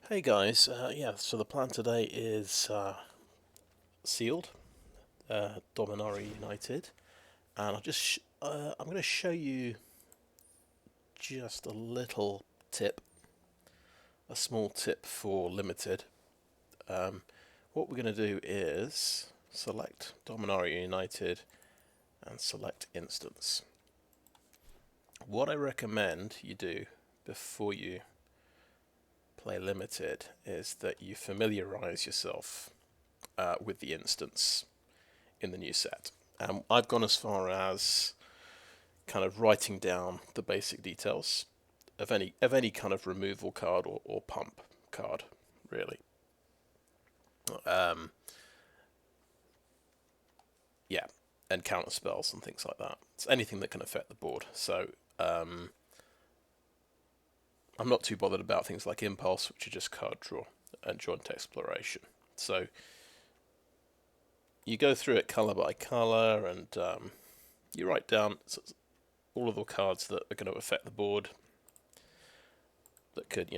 Hey guys, yeah, so the plan today is sealed, Dominaria United, and I'm going to show you just a little tip, a small tip for limited. Um, what we're going to do is select Dominaria United and select instance. What I recommend you do before you play limited is that you familiarize yourself with the instance in the new set. I've gone as far as kind of writing down the basic details of any kind of removal card or pump card, really. Um, yeah, and counter spells and things like that. It's anything that can affect the board. So I'm not too bothered about things like impulse, which are just card draw, and joint exploration. So you go through it color by color, and you write down all of the cards that are going to affect the board, that could,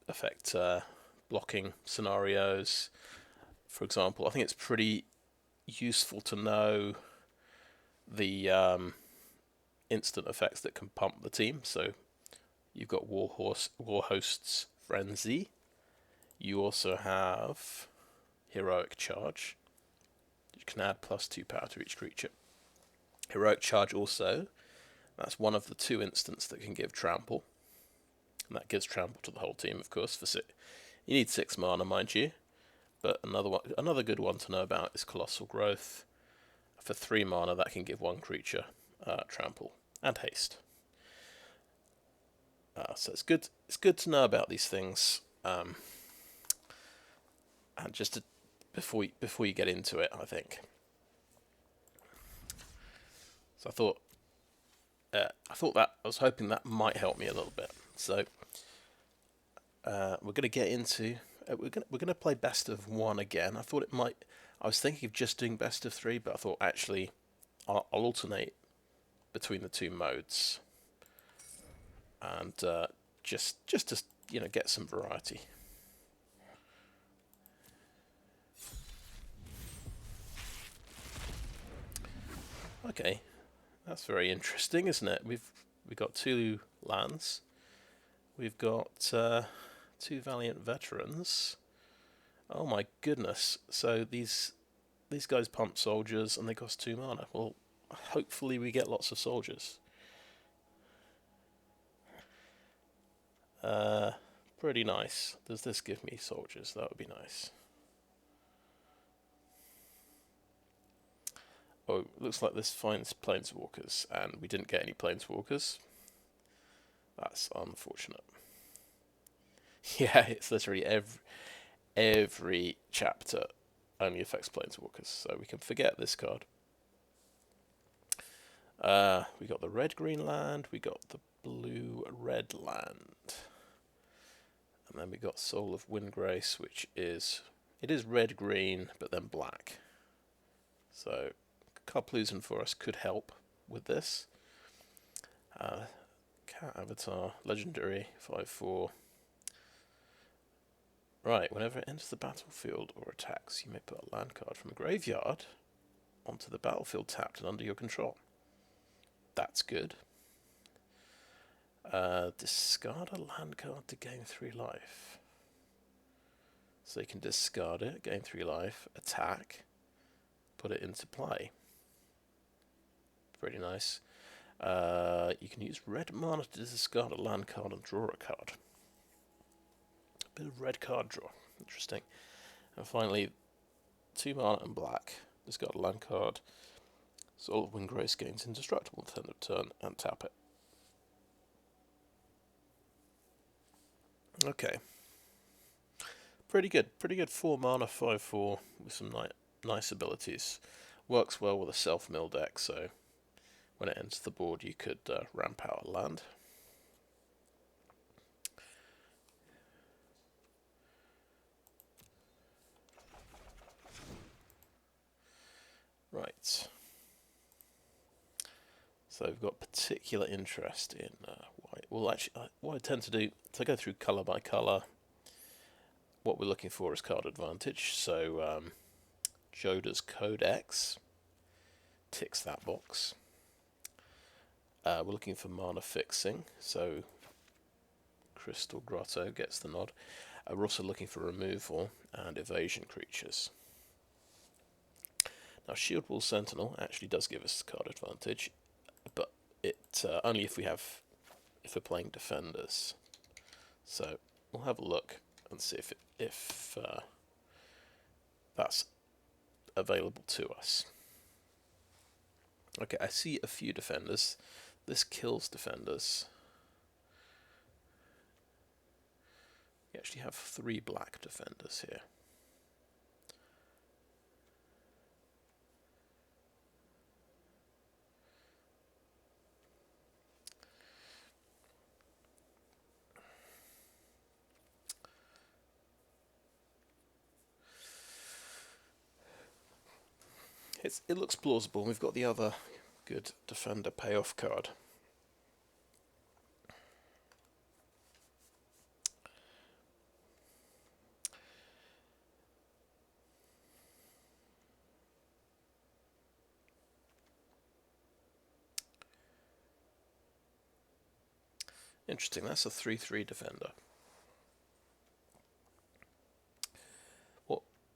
affect blocking scenarios. For example, I think it's pretty useful to know the instant effects that can pump the team. So you've got Warhost's Frenzy. You also have Heroic Charge. You can add +2 power to each creature. Heroic Charge also, that's one of the two instants that can give trample. And that gives trample to the whole team, of course. You need 6 mana, mind you. But another good one to know about is Colossal Growth. For 3 mana, that can give one creature trample and haste. So it's good. It's good to know about these things. And just before you get into it, I think. So I was hoping that might help me a little bit. So we're going to get into. We're going to play best of 1 again. I thought it might. I was thinking of just doing best of 3, but I thought actually I'll alternate between the two modes, and just to get some variety. Okay, that's very interesting, isn't it? We've got 2 lands. We've got 2 Valiant Veterans. Oh my goodness! So these guys pump soldiers and they cost 2 mana. Well, hopefully we get lots of soldiers. Pretty nice. Does this give me soldiers? That would be nice. Oh, looks like this finds planeswalkers, and we didn't get any planeswalkers. That's unfortunate. Yeah, it's literally every chapter only affects planeswalkers, so we can forget this card. We got the red-green land, we got the blue-red land, and then we got Soul of Windgrace, which is red-green but then black. So Karplusan for us could help with this. Cat Avatar, legendary, 5/4. Right, whenever it enters the battlefield or attacks, you may put a land card from a graveyard onto the battlefield tapped and under your control. That's good. Discard a land card to gain 3 life. So you can discard it, gain 3 life, attack, put it into play. Pretty nice. You can use red mana to discard a land card and draw a card. A bit of red card draw. Interesting. And finally, 2 mana and black. Discard a land card. Soul of Windgrace gains indestructible at the end of turn and tap it. Okay. Pretty good. 4 mana, 5/4 with some nice abilities. Works well with a self-mill deck, so when it enters the board you could ramp out a land. Right. So we've got particular interest in white. Well, actually, what I tend to do is I go through colour by colour, what we're looking for is card advantage. So Joda's Codex ticks that box. We're looking for mana fixing, so Crystal Grotto gets the nod. We're also looking for removal and evasion creatures. Now, Shield Wall Sentinel actually does give us card advantage, but it only if we're playing defenders. So we'll have a look and see if that's available to us. Okay, I see a few defenders. This kills defenders. You actually have 3 black defenders here. It looks plausible. We've got the other good defender payoff card. Interesting, that's a 3/3 defender.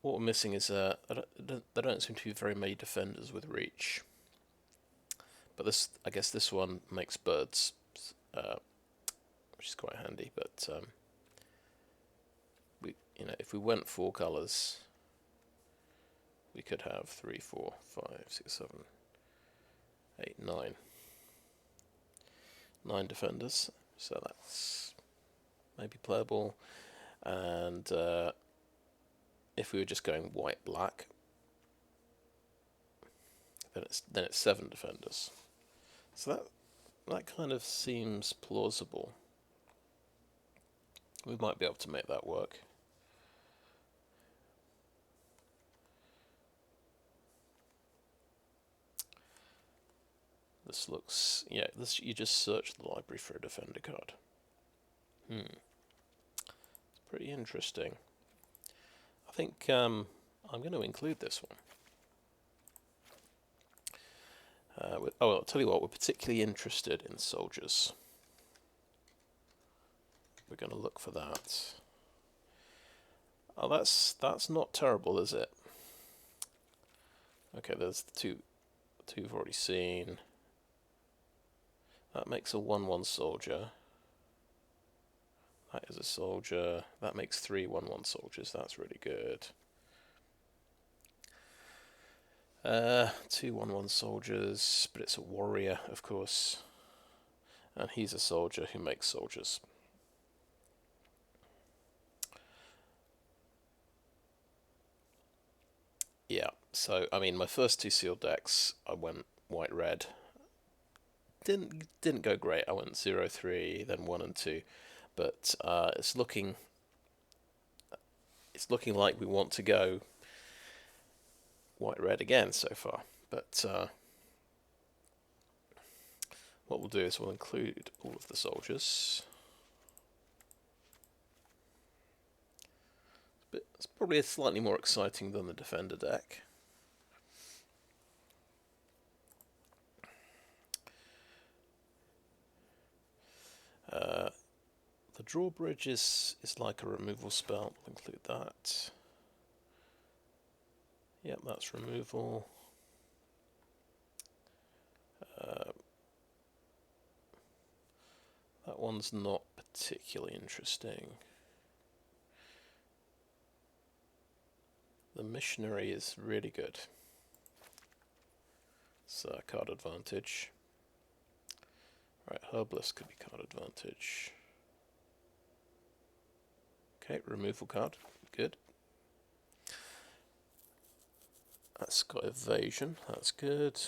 What we're missing is there don't seem to be very many defenders with reach. But I guess this one makes birds, which is quite handy. But if we went 4 colours, we could have 3, 4, 5, 6, 7, 8, 9. 9 defenders, so that's maybe playable. And if we were just going white-black, then it's 7 defenders. So that kind of seems plausible. We might be able to make that work. This looks, yeah, you just search the library for a defender card. It's pretty interesting. I think I'm going to include this one. I'll tell you what, we're particularly interested in soldiers. We're going to look for that. Oh, that's not terrible, is it? Okay, there's the two we've already seen. That makes a 1/1 soldier. That is a soldier. That makes 3 1/1 soldiers. That's really good. 2 1/1 soldiers, but it's a warrior, of course. And he's a soldier who makes soldiers. Yeah, so, I mean, my first 2 sealed decks, I went white-red. Didn't go great. I went 0-3, then 1 and 2. But it's looking like we want to go white-red again so far. But what we'll do is we'll include all of the soldiers. But it's probably slightly more exciting than the defender deck. The drawbridge is like a removal spell. We'll include that. Yep, that's removal. That one's not particularly interesting. The missionary is really good. So card advantage. Right, herbalist could be card advantage. Okay, removal card, good. That's got evasion, that's good.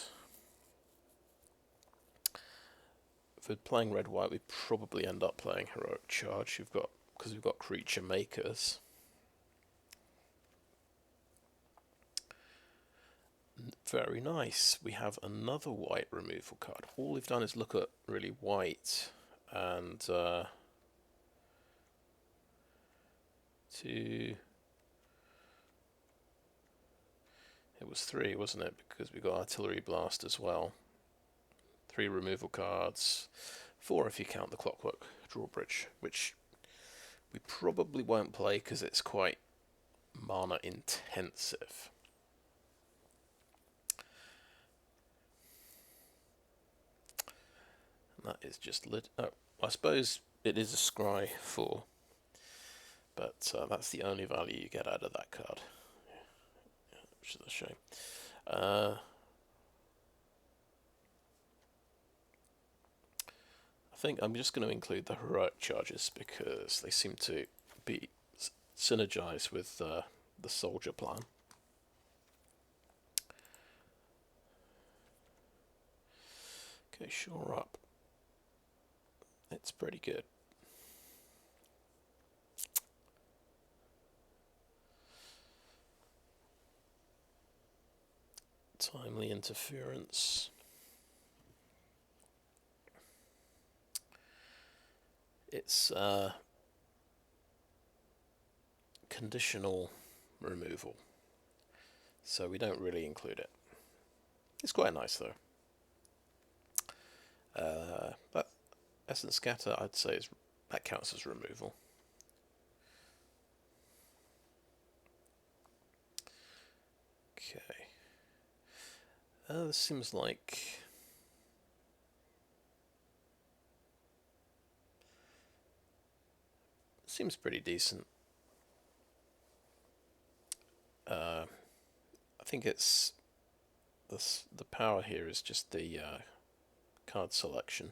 If we're playing red-white, we probably end up playing heroic charge. Because we've got creature makers. Very nice. We have another white removal card. All we've done is look at really white and 2. It was 3, wasn't it? Because we got Artillery Blast as well. 3 removal cards. 4 if you count the Clockwork Drawbridge, which we probably won't play because it's quite mana intensive. And that is just lit. Oh, I suppose it is a scry 4, but that's the only value you get out of that card, which is a shame. I think I'm just going to include the heroic charges because they seem to be synergized with the soldier plan. Okay, shore up. It's pretty good. Timely interference. It's conditional removal, so we don't really include it. It's quite nice though. That Essence Scatter, I'd say, that counts as removal. Okay. This seems like seems pretty decent. I think it's the power here is just the card selection.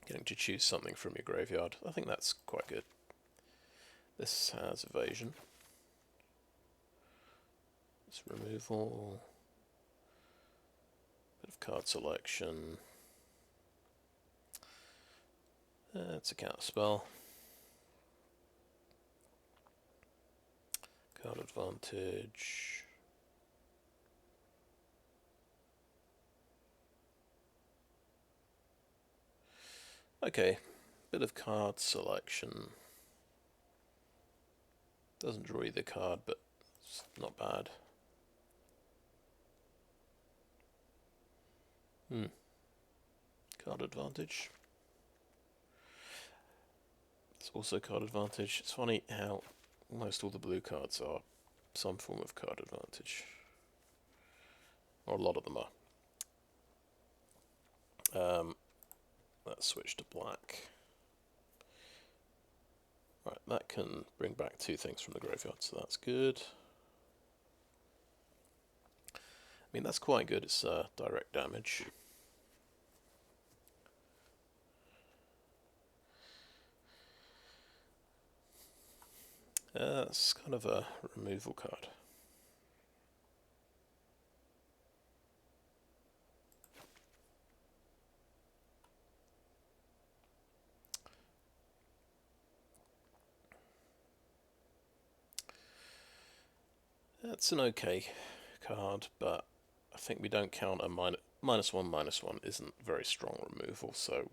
Getting to choose something from your graveyard. I think that's quite good. This has evasion. It's removal. Bit of card selection. It's a counter spell. Card advantage. Okay, bit of card selection. Doesn't draw you the card, but it's not bad. Card advantage. It's also card advantage. It's funny how almost all the blue cards are some form of card advantage. Or a lot of them are. Let's switch to black. Right, that can bring back 2 things from the graveyard, so that's good. I mean, that's quite good. It's direct damage. It's kind of a removal card. That's an okay card, but I think we don't count a -1/-1 isn't very strong removal, so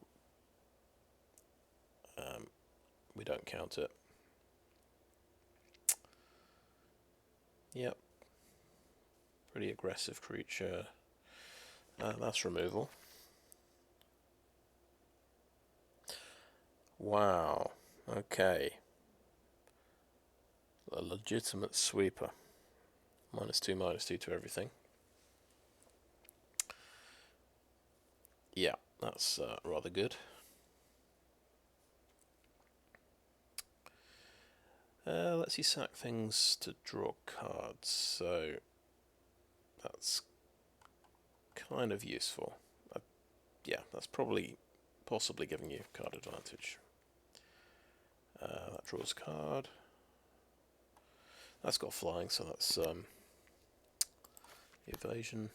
we don't count it. Yep. Pretty aggressive creature. That's removal. Wow. Okay. A legitimate sweeper. -2/-2 to everything. Yeah, that's rather good. Lets you sack things to draw cards, so that's kind of useful. Yeah, that's possibly giving you card advantage. That draws a card. That's got flying, so that's evasion.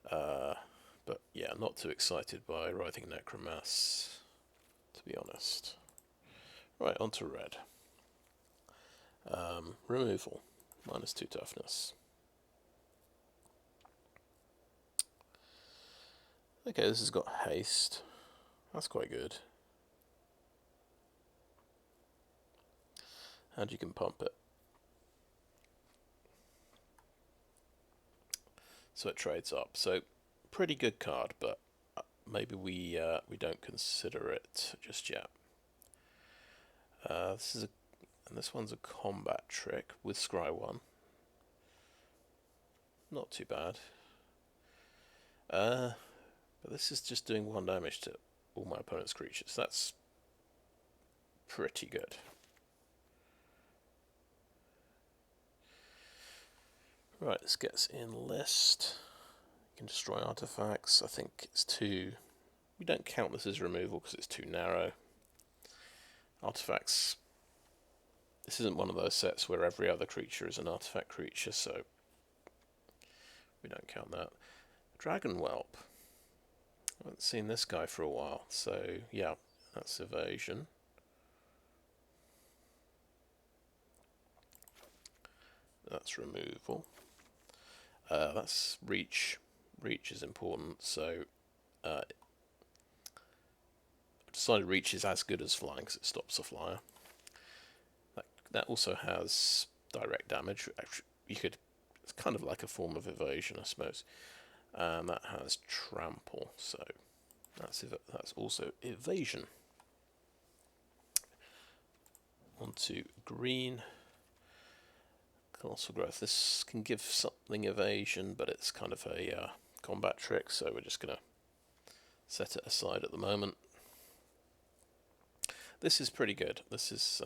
But yeah, not too excited by Writhing Necromass, to be honest. Right, on to red. Removal, -2 toughness. Okay, this has got haste. That's quite good. And you can pump it. So it trades up. So pretty good card, but maybe we don't consider it just yet. And this one's a combat trick with Scry 1. Not too bad. But this is just doing 1 damage to all my opponent's creatures. That's pretty good. Right, this gets in list. You can destroy artifacts. I think it's too... We don't count this as removal because it's too narrow. Artifacts... This isn't one of those sets where every other creature is an artifact creature, so we don't count that. Dragon Whelp. I haven't seen this guy for a while, so yeah, that's evasion. That's removal. That's reach. Reach is important, so I decided reach is as good as flying because it stops a flyer. That also has direct damage. Actually, it's kind of like a form of evasion, I suppose. That has trample, so that's also evasion. On to green. Colossal Growth. This can give something evasion, but it's kind of a combat trick, so we're just going to set it aside at the moment. This is pretty good. This is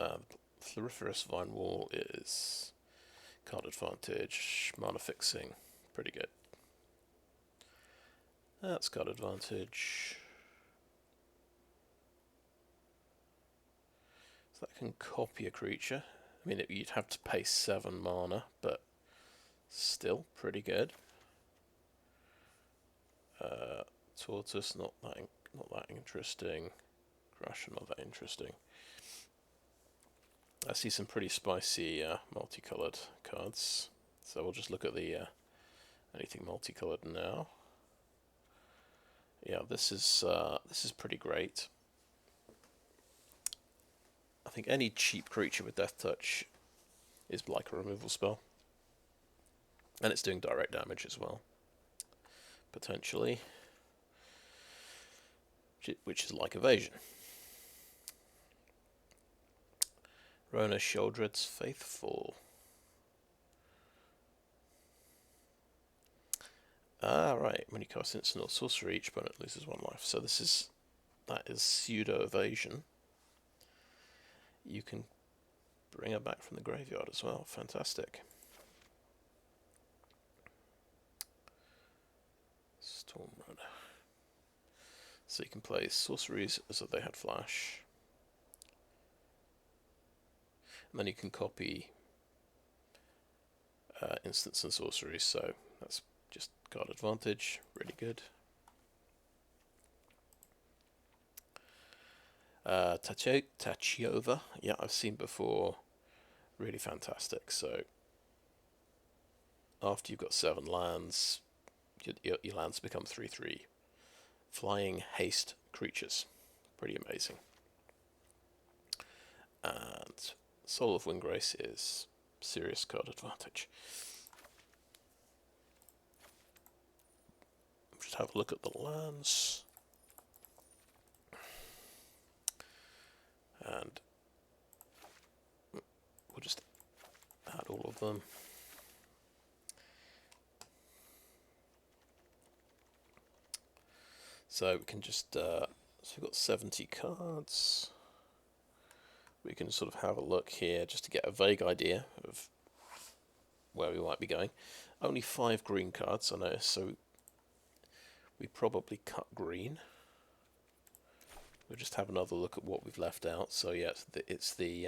Floriferous Vine Wall is card advantage, mana fixing, pretty good. That's card advantage. So that can copy a creature. I mean, you'd have to pay 7 mana, but still pretty good. Tortoise, not that interesting. Crusher, not that interesting. I see some pretty spicy multicolored cards, so we'll just look at the anything multicolored now. Yeah, this is pretty great. I think any cheap creature with Death Touch is like a removal spell, and it's doing direct damage as well, potentially, which is like evasion. Rona Sheoldred's Faithful. Right. When you cast instant or sorcery, each opponent loses 1 life. So that is pseudo evasion. You can bring her back from the graveyard as well. Fantastic. Storm Runner. So you can play sorceries as if they had flash. And then you can copy instants and sorceries, so that's just card advantage, really good. Tachiova, yeah, I've seen before, really fantastic. So after you've got 7 lands, your lands become 3/3 flying haste creatures, pretty amazing. And Soul of Windgrace is serious card advantage. Just have a look at the lands. And we'll just add all of them. So we can just, so we've got 70 cards. We can sort of have a look here just to get a vague idea of where we might be going. Only 5 green cards, I noticed, so we probably cut green. We'll just have another look at what we've left out. So yeah, it's the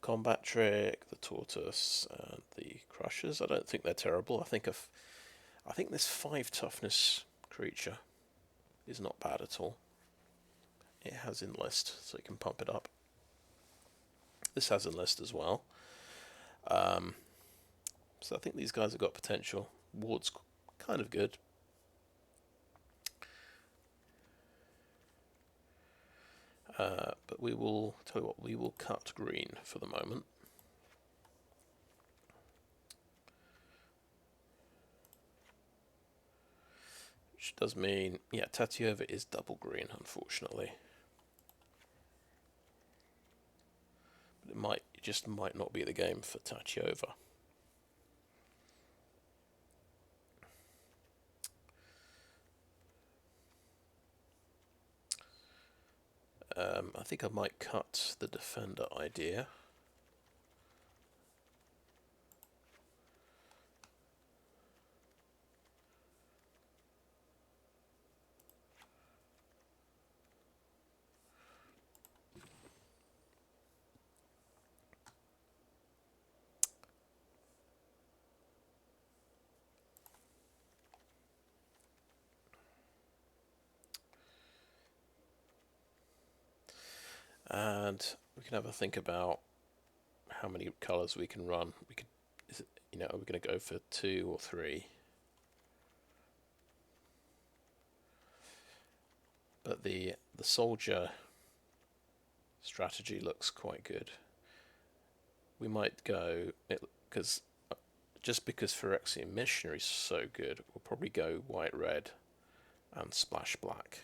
combat trick, the tortoise, and the crushers. I don't think they're terrible. I think this 5 toughness creature is not bad at all. It has enlist, so you can pump it up. This has enlist as well. So I think these guys have got potential. Ward's kind of good. But we will tell you what, we will cut green for the moment. Which does mean, yeah, Tatyova is double green, unfortunately. But it just might not be the game for Tatyova. I think I might cut the defender idea. And we can have a think about how many colours we can run. We could, are we going to go for 2 or 3? But the soldier strategy looks quite good. We might go because Phyrexian Missionary is so good, we'll probably go white red and splash black.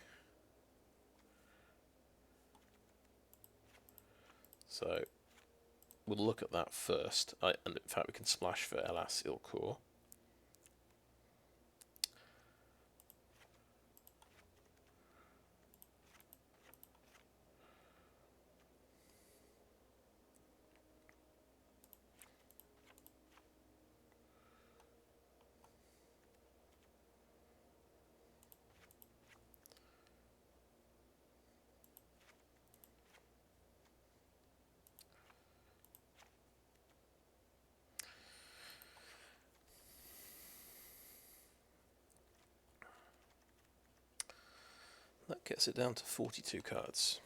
So we'll look at that first. And in fact, we can splash for Elas Ilkor. That gets it down to 42 cards.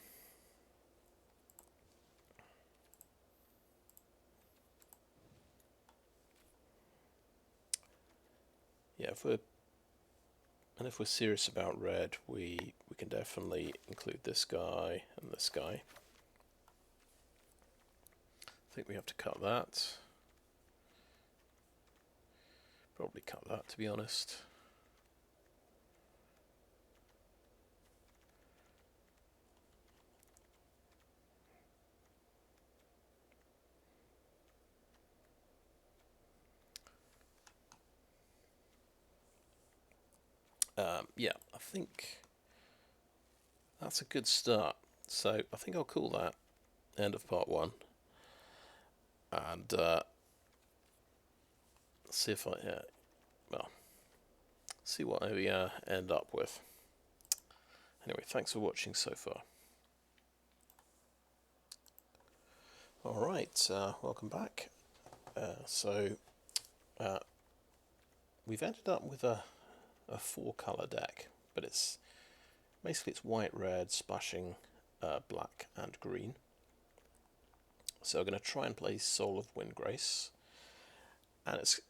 Yeah, if we're serious about red, we can definitely include this guy and this guy. I think we have to cut that. Probably cut that, to be honest. Yeah, I think that's a good start. So I think I'll call that end of part 1. And see if see what we end up with. Anyway, thanks for watching so far. Alright, welcome back. We've ended up with a 4-colour deck, but it's white, red, splashing black and green. So we're going to try and play Soul of Windgrace, and it's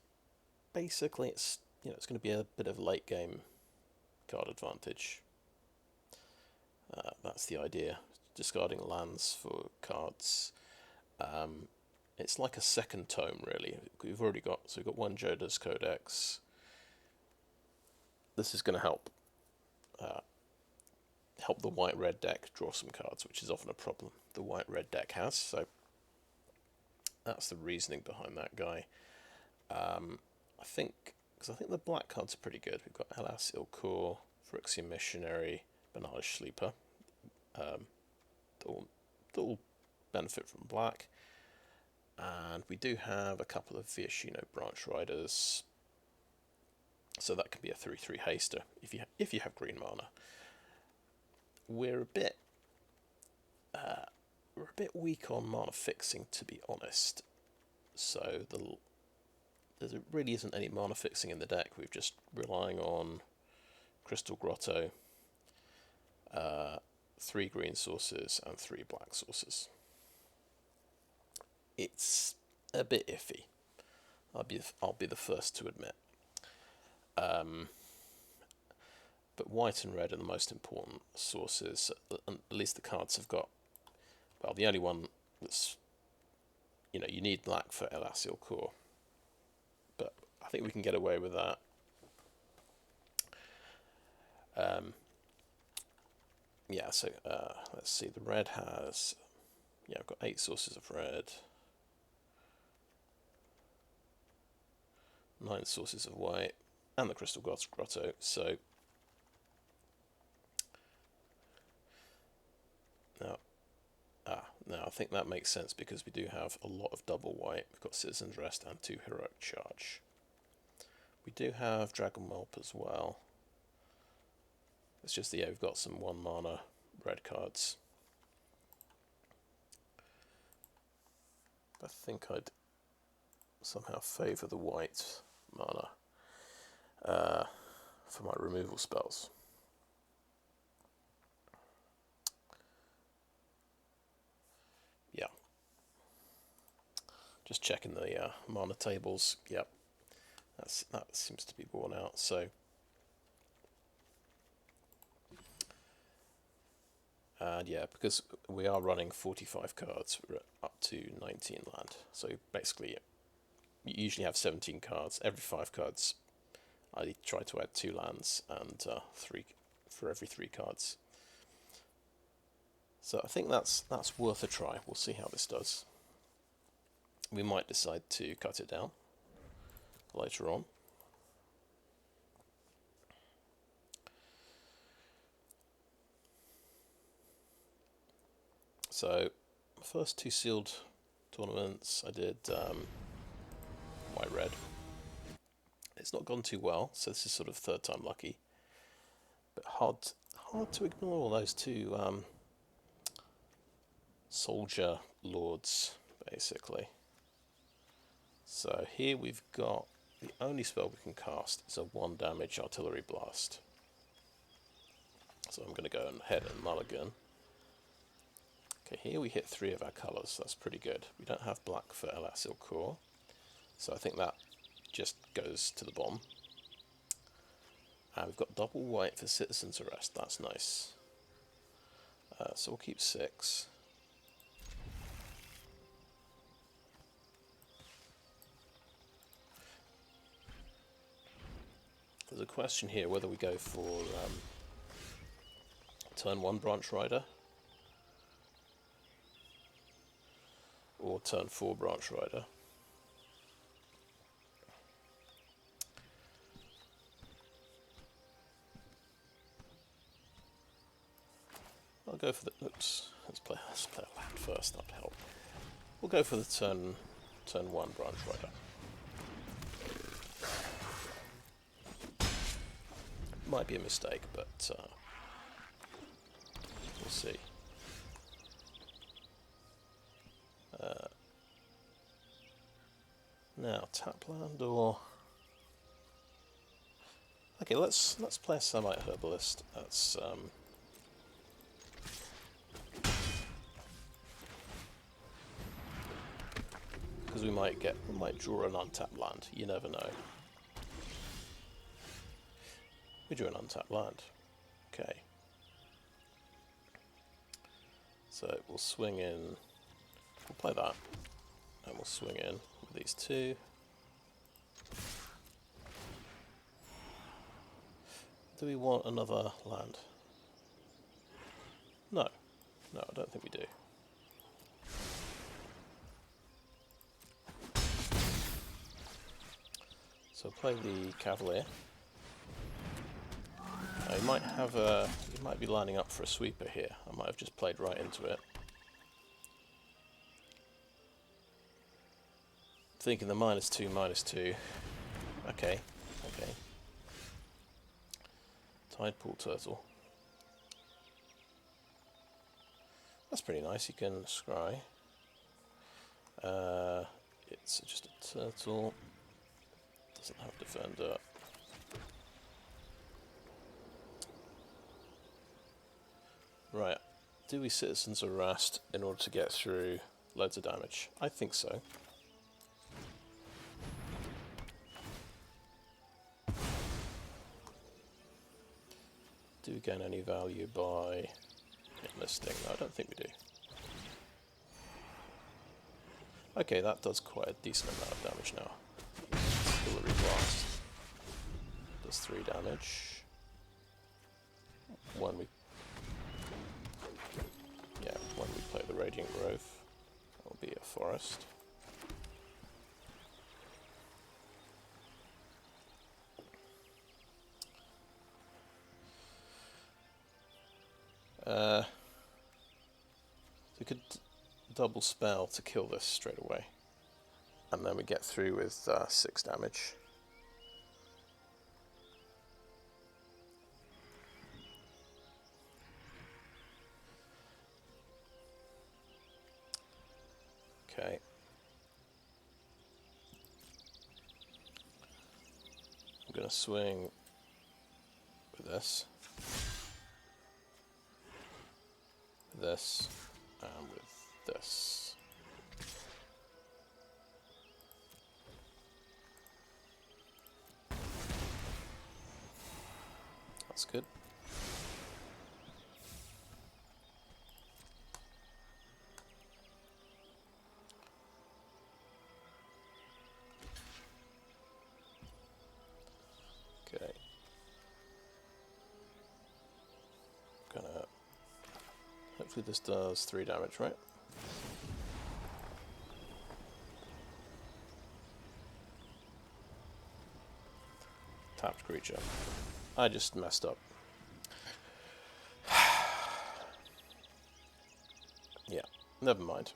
basically it's going to be a bit of late game card advantage. That's the idea. Discarding lands for cards. It's like a second tome, really. We've got 1 Joda's Codex. This is going to help the white-red deck draw some cards, which is often a problem the white-red deck has. So that's the reasoning behind that guy. I think the black cards are pretty good. We've got Elas Ilkor, Phyrexian Missionary, Benalish Sleeper. They all benefit from black. And we do have a couple of Viashino Branch Riders, so that can be a 3/3 haster if you have green mana. We're a bit weak on mana fixing, to be honest. So there really isn't any mana fixing in the deck. We're just relying on Crystal Grotto, 3 green sources and 3 black sources. It's a bit iffy. I'll be the first to admit. But white and red are the most important sources. At least the cards have got, well, the only one that's, you know, you need black for Elasil Core. But I think we can get away with that. Yeah, so let's see, the red has, yeah, I've got 8 sources of red, 9 sources of white, and the Crystal Grotto, so now I think that makes sense because we do have a lot of double white. We've got Citizen's Rest and 2 Heroic Charge. We do have Dragon Whelp as well. It's just that, yeah, we've got some 1 mana red cards. I think I'd somehow favour the white mana for my removal spells. Yeah. Just checking the mana tables. Yep. That seems to be borne out. So. And yeah, because we are running 45 cards, we're up to 19 land. So basically, you usually have 17 cards. Every 5 cards, I try to add 2 lands and 3 for every 3 cards. So I think that's worth a try. We'll see how this does. We might decide to cut it down later on. So, first 2 sealed tournaments, I did white-red. It's not gone too well, so this is sort of 3rd time lucky. But hard to ignore all those 2 soldier lords, basically. So here we've got the only spell we can cast is a 1 damage artillery blast. So I'm going to go ahead and mulligan. Okay, here we hit 3 of our colours, that's pretty good. We don't have black for Elasil Core, so I think that just goes to the bomb. And we've got double white for Citizen's Arrest, that's nice. So we'll keep 6. There's a question here whether we go for turn 1 Branch Rider or turn 4 Branch Rider. I'll go for the, oops, let's play a land first, that'd help. We'll go for the turn 1 Branch Rider. Might be a mistake, but we'll see. Now, tap land or... Okay, let's play a Semite Herbalist. That's because we might draw an untapped land. You never know. We drew an untapped land. Okay. So we'll swing in. We'll play that, and we'll swing in with these 2. Do we want another land? No. No, I don't think we do. So play the Cavalier. He might have a. He might be lining up for a sweeper here. I might have just played right into it. Thinking the -2/-2. Okay, okay. Tidepool Turtle. That's pretty nice. You can scry. It's just a turtle. Doesn't have defender. Right. Do we Citizen's Arrest in order to get through loads of damage? I think so. Do we gain any value by enlisting? No, I don't think we do. Okay, that does quite a decent amount of damage now. Artillery blast does 3 damage. When we play the Radiant Grove, it'll be a forest. We could double spell to kill this straight away, and then we get through with 6 damage. Okay. I'm going to swing with this, and with this. That's good. Okay. Hopefully this does 3 damage, right? Tapped creature. I just messed up. Yeah, never mind.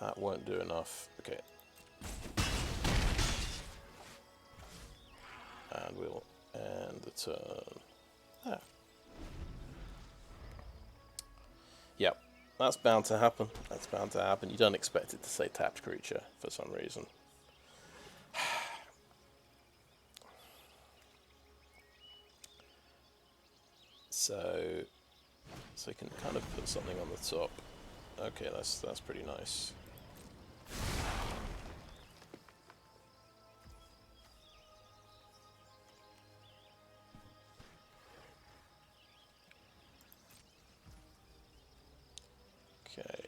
That won't do enough. Okay. And we'll end the turn. Ah. Yep, that's bound to happen. You don't expect it to say tapped creature for some reason. So you can kind of put something on the top. Okay, that's pretty nice. Okay.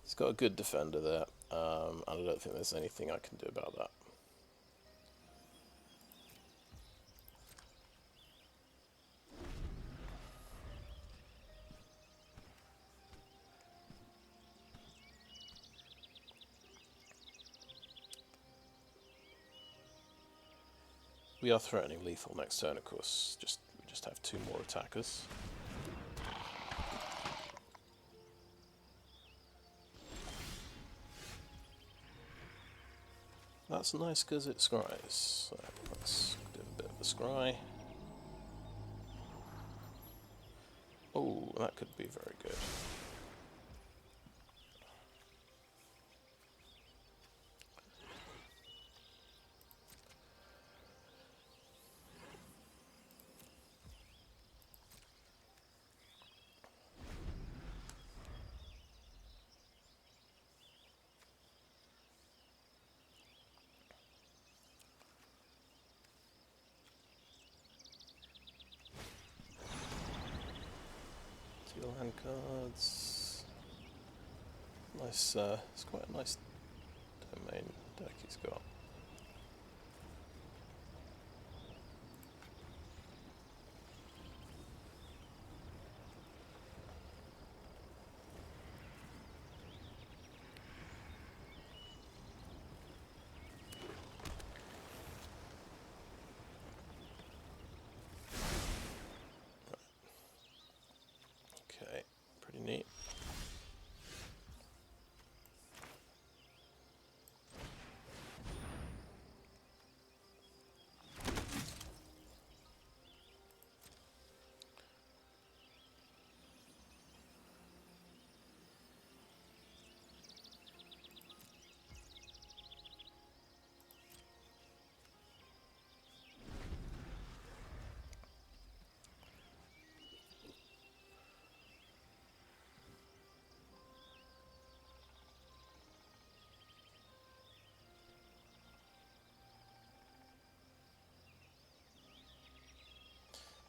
He's got a good defender there, and I don't think there's anything I can do about that. We are threatening lethal next turn, of course. We just have 2 more attackers. That's nice because it scries. So let's do a bit of a scry. Oh, that could be very good. Hand cards. Nice, it's quite a nice domain deck he's got. Okay, pretty neat.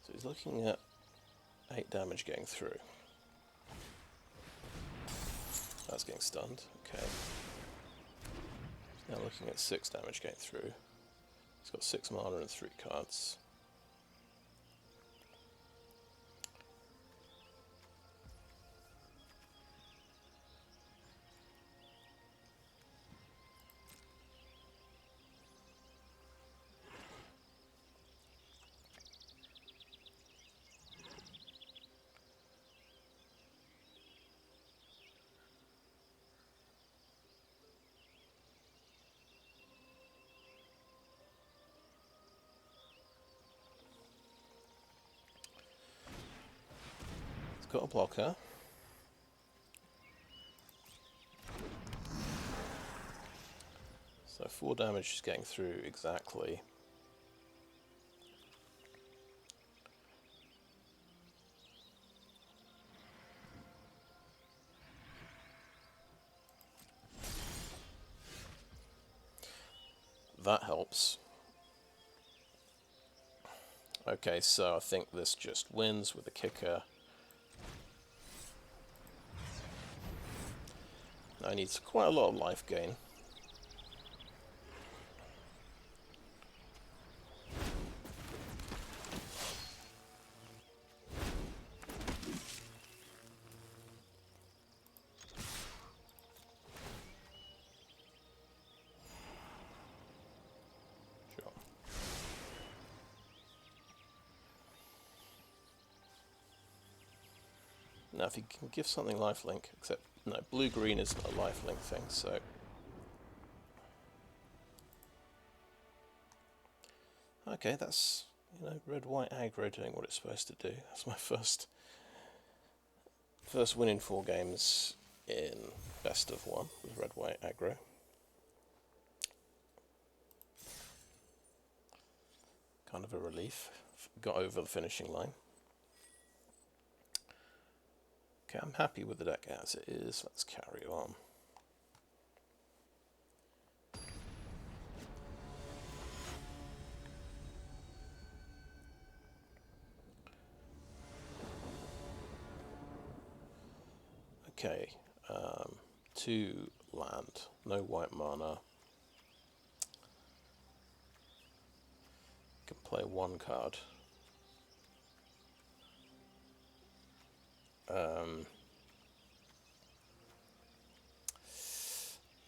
So he's looking at 8 damage going through. That's getting stunned. Okay. He's now looking at 6 damage going through. He's got 6 mana and 3 cards. Got a blocker. So 4 damage is getting through exactly. That helps. Okay, so I think this just wins with a kicker. I need quite a lot of life gain. Sure. Now if you can give something lifelink, except no, blue-green isn't a lifelink thing, so... Okay, that's, you know, red-white aggro doing what it's supposed to do. That's my first win in 4 games in best of 1 with red-white aggro. Kind of a relief. Got over the finishing line. Okay, I'm happy with the deck as it is. Let's carry on. Okay, 2 land, no white mana. Can play 1 card.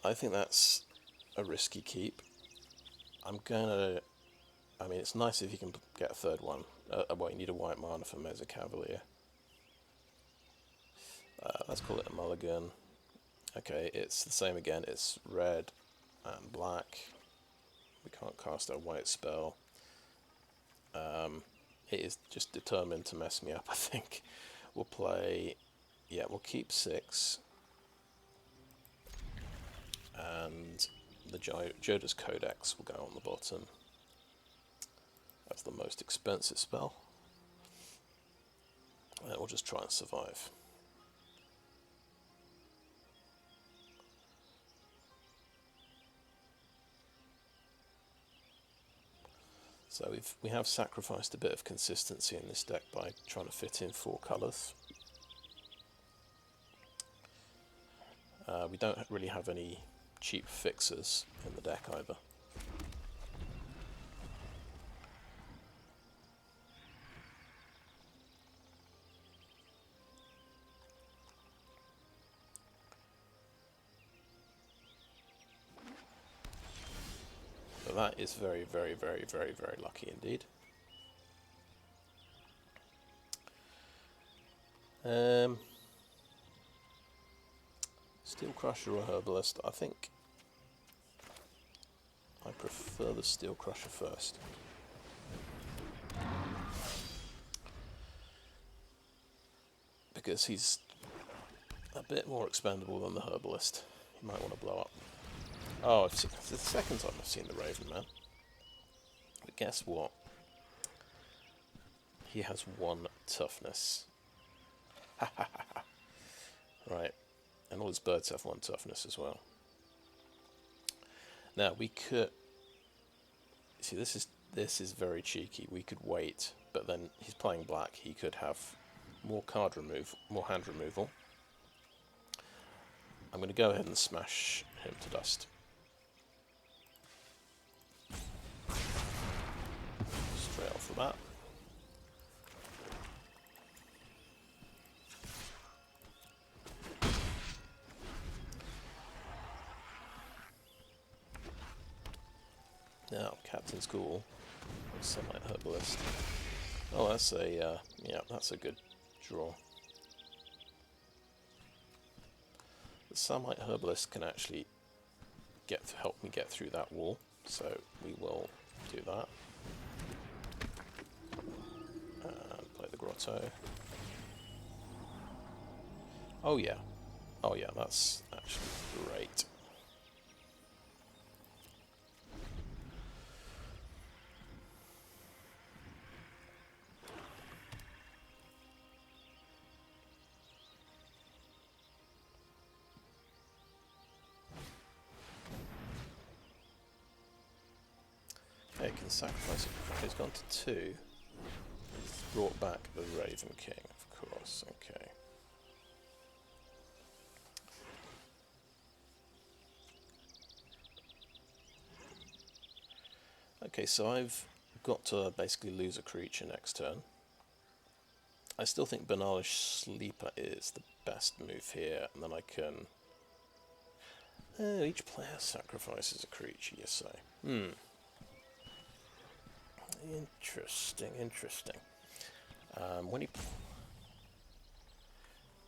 I think that's a risky keep. I mean, it's nice if you can get a 3rd one. Well, you need a white mana for Meza Cavalier. Let's call it a mulligan. Okay, it's the same again. It's red and black. We can't cast a white spell. It is just determined to mess me up, I think. We'll play... Yeah, we'll keep 6. And the Jodas Codex will go on the bottom. That's the most expensive spell. And we'll just try and survive. So we have sacrificed a bit of consistency in this deck by trying to fit in 4 colours. We don't really have any cheap fixers in the deck either. But that is very, very, very, very, very lucky indeed. Steel Crusher or Herbalist? I think I prefer the Steel Crusher first. Because he's a bit more expendable than the Herbalist. He might want to blow up. Oh, it's the second time I've seen the Raven Man. But guess what? He has 1 toughness. Right. And all his birds have 1 toughness as well. Now, we could... See, this is This is very cheeky. We could wait, but then he's playing black. He could have more card remove, more hand removal. I'm going to go ahead and smash him to dust. Straight off the bat. Now, Captain's Cool, Sunlight Herbalist. Oh, that's a, yeah, that's a good draw. The Sunlight Herbalist can actually help me get through that wall, so we will do that. And play the Grotto. Oh yeah, that's actually great. Okay, can sacrifice it. He's gone to 2. He's brought back the Raven King, of course. Okay. Okay, so I've got to basically lose a creature next turn. I still think Benalish Sleeper is the best move here, and then I can... each player sacrifices a creature, you say. Interesting, interesting. When he...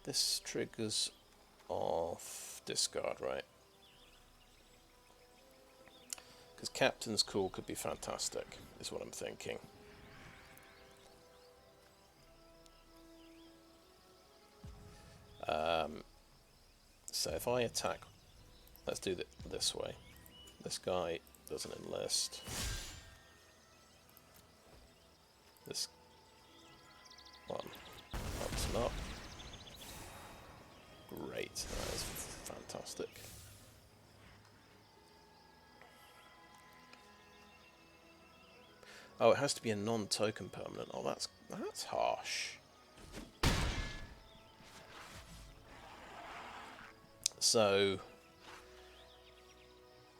This triggers off discard, right? Because Captain's Cool could be fantastic, is what I'm thinking. So if I attack, let's do it this way. This guy doesn't enlist. This one helps him up. Great, that is fantastic. Oh, it has to be a non-token permanent. Oh, that's harsh. So,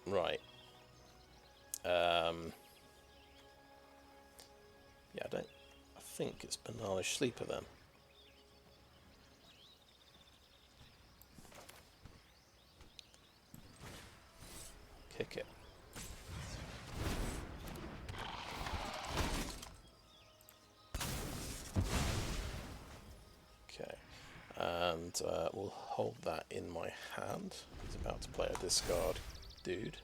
right. Yeah, I think it's Benalish Sleeper then. Kick it. Okay, and we'll hold that in my hand. He's about to play a discard dude.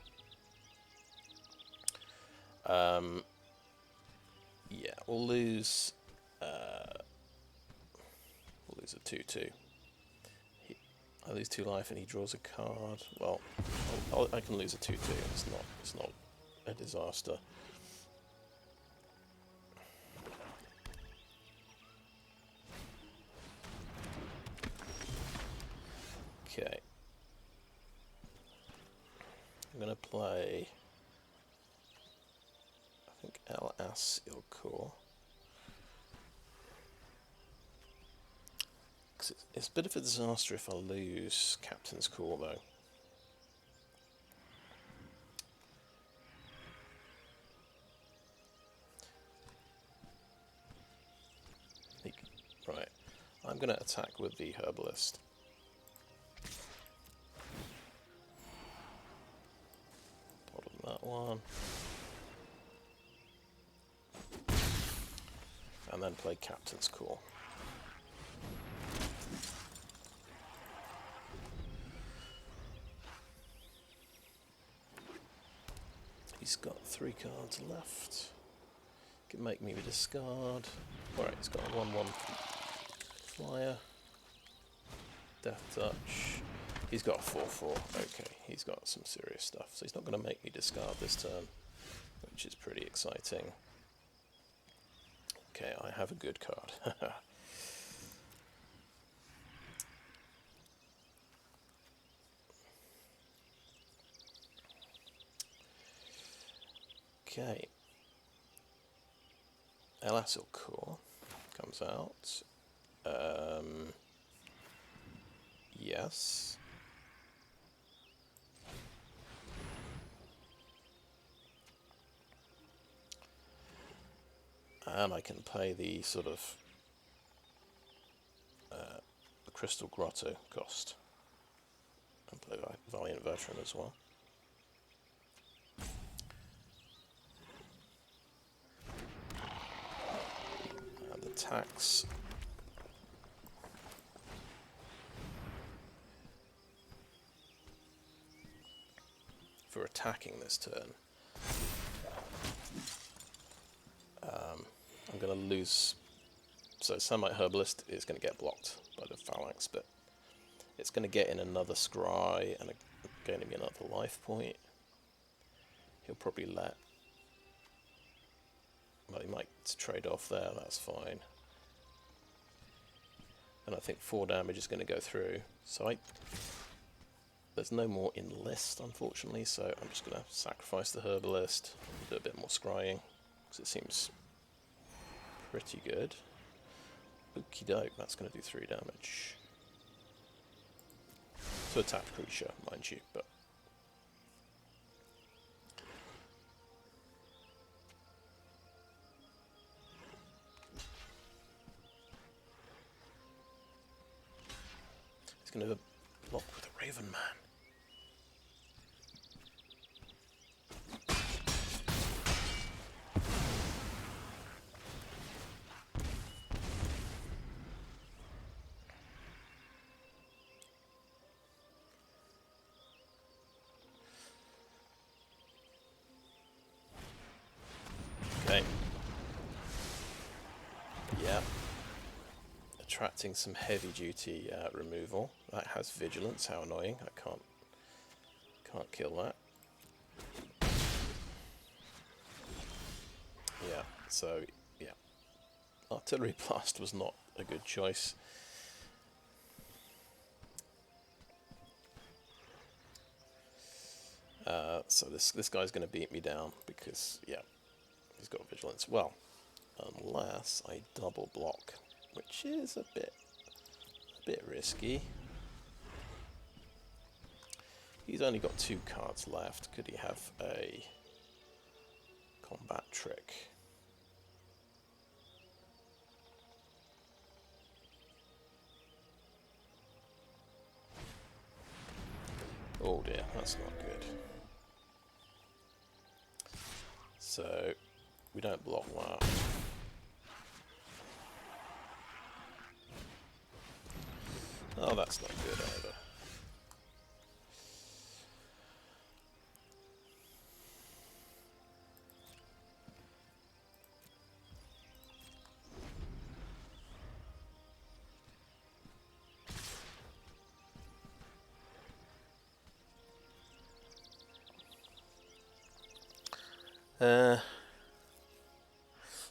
Yeah, we'll lose a 2/2. I lose 2 life and he draws a card. Well, I can lose a 2/2. It's not a disaster. Okay. I'm gonna play, I think, LS Ilkor. It's a bit of a disaster if I lose Captain's Call, though. Right, I'm going to attack with the Herbalist. Bottom that one. And then play Captain's Call. He's got 3 cards left. Can make me discard. Alright, he's got a 1/1 flyer. Death Touch. He's got a 4/4. Okay, he's got some serious stuff. So he's not going to make me discard this turn, which is pretty exciting. Okay, I have a good card. Okay. Elasil Core comes out. Yes. And I can pay the sort of the Crystal Grotto cost. And play Valiant Veteran as well. And the tax. For attacking this turn. I'm going to lose. So Sunlight Herbalist is going to get blocked by the Phalanx, but it's going to get in another scry and gaining me another life point. He'll probably let. Well, he might trade off there, that's fine. And I think 4 damage is going to go through. So there's no more in list, unfortunately, so I'm just going to sacrifice the Herbalist, do a bit more scrying, because it seems pretty good. Okie doke, that's going to do 3 damage. To attack creature, mind you, but... He's going to block with a Raven Man. Okay. Yeah. Attracting some heavy duty removal. That has vigilance, how annoying. I can't kill that. Yeah, so yeah. Artillery Blast was not a good choice. So this guy's going to beat me down because, yeah, he's got vigilance. Well, unless I double block, which is a bit risky. He's only got 2 cards left. Could he have a combat trick? Oh dear, that's not good. So, we don't block that. Oh, that's not good either.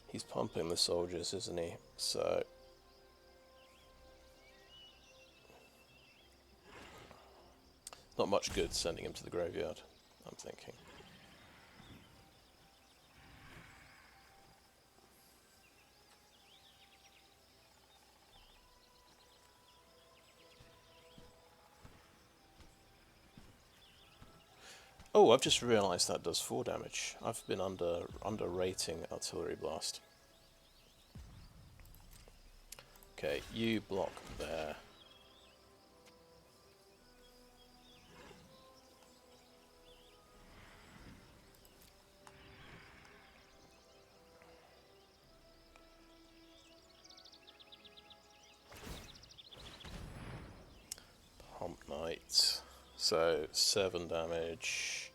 He's pumping the soldiers, isn't he? So not much good sending him to the graveyard, I'm thinking. Oh, I've just realised that does 4 damage. I've been underrating Artillery Blast. Okay, you block there. Pump Knight. So 7 damage.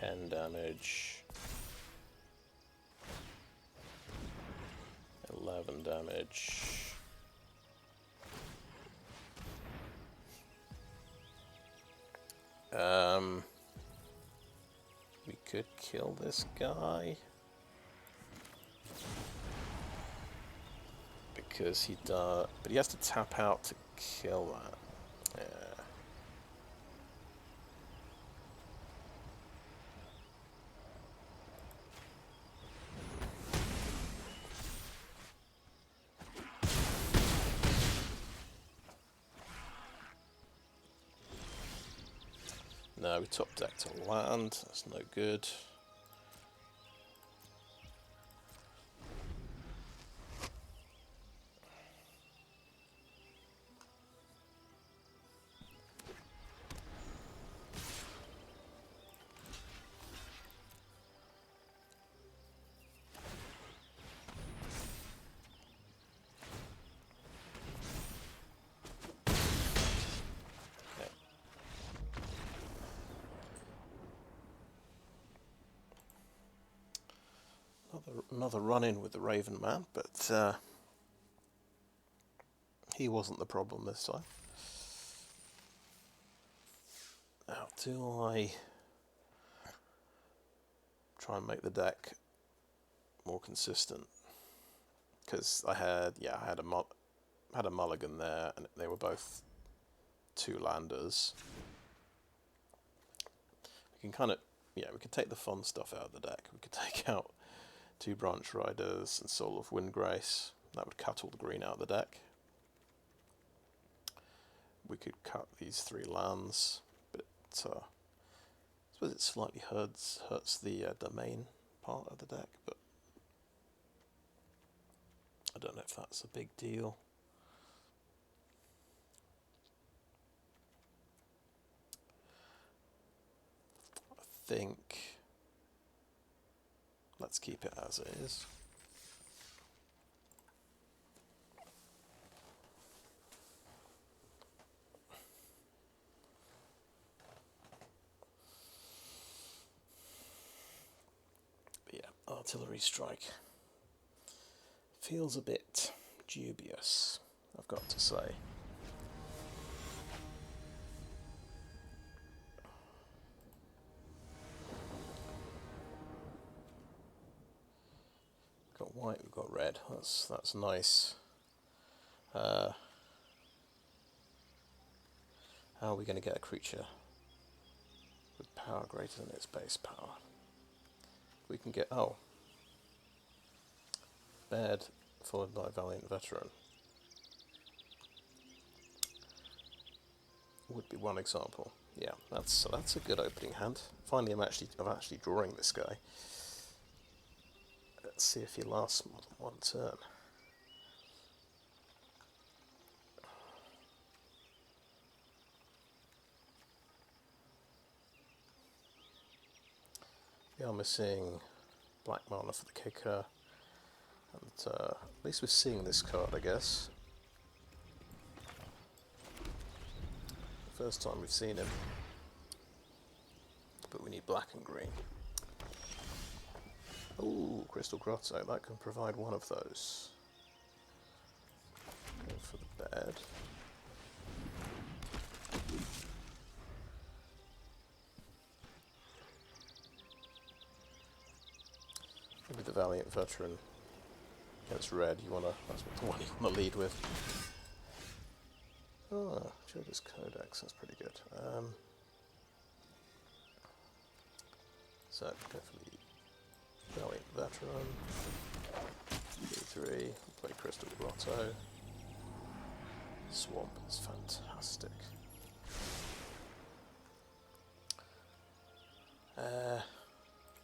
10 damage. 11 damage. We could kill this guy. Because he does, but he has to tap out to kill that. Yeah. No, we top decked a land. That's no good. Another run-in with the Raven Man, but he wasn't the problem this time. Now, do I try and make the deck more consistent? Because I had a mulligan there, and they were both 2 landers. We can kind of, we could take the fun stuff out of the deck. We could take out 2 Branch Riders and Soul of Windgrace. That would cut all the green out of the deck. We could cut these 3 lands, but I suppose it slightly hurts the domain part of the deck, but I don't know if that's a big deal. I think let's keep it as it is. But yeah, Artillery Strike feels a bit dubious, I've got to say. We've got white, we've got red. That's nice. How are we going to get a creature with power greater than its base power? We can get Baird followed by Valiant Veteran would be one example. Yeah, that's a good opening hand. Finally, I'm actually drawing this guy. Let's see if he lasts more than 1 turn. We are missing black mana for the kicker, and at least we're seeing this card, I guess. First time we've seen him, but we need black and green. Ooh, Crystal Grotto, that can provide one of those. Go for the Baird. Maybe the Valiant Veteran against red. That's the one you wanna lead with. Oh, Joda's Codex. That's pretty good. So go for the Valiant Veteran. D3. Play Crystal Grotto. Swamp is fantastic.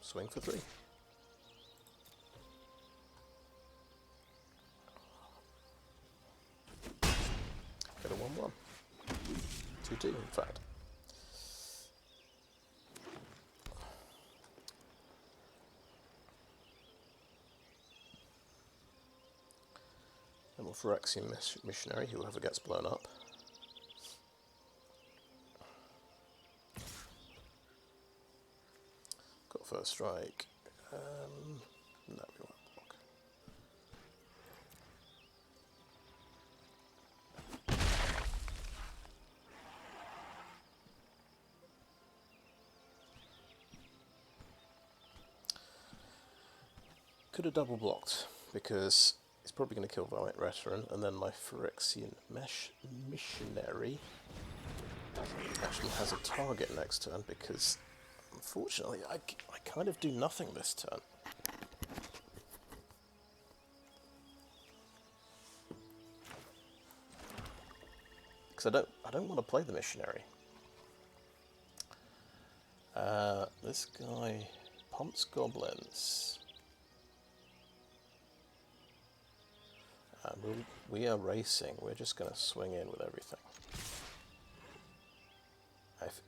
Swing for 3. Get a 1/1. 2/2, in fact. And we'll Phyrexian Missionary, whoever gets blown up. Got first strike. No, we won't block. Could have double blocked, because he's probably going to kill Valiant Veteran, and then my Phyrexian Missionary actually has a target next turn, because unfortunately I kind of do nothing this turn. Because I don't want to play the Missionary. This guy pumps goblins. And we are racing. We're just going to swing in with everything.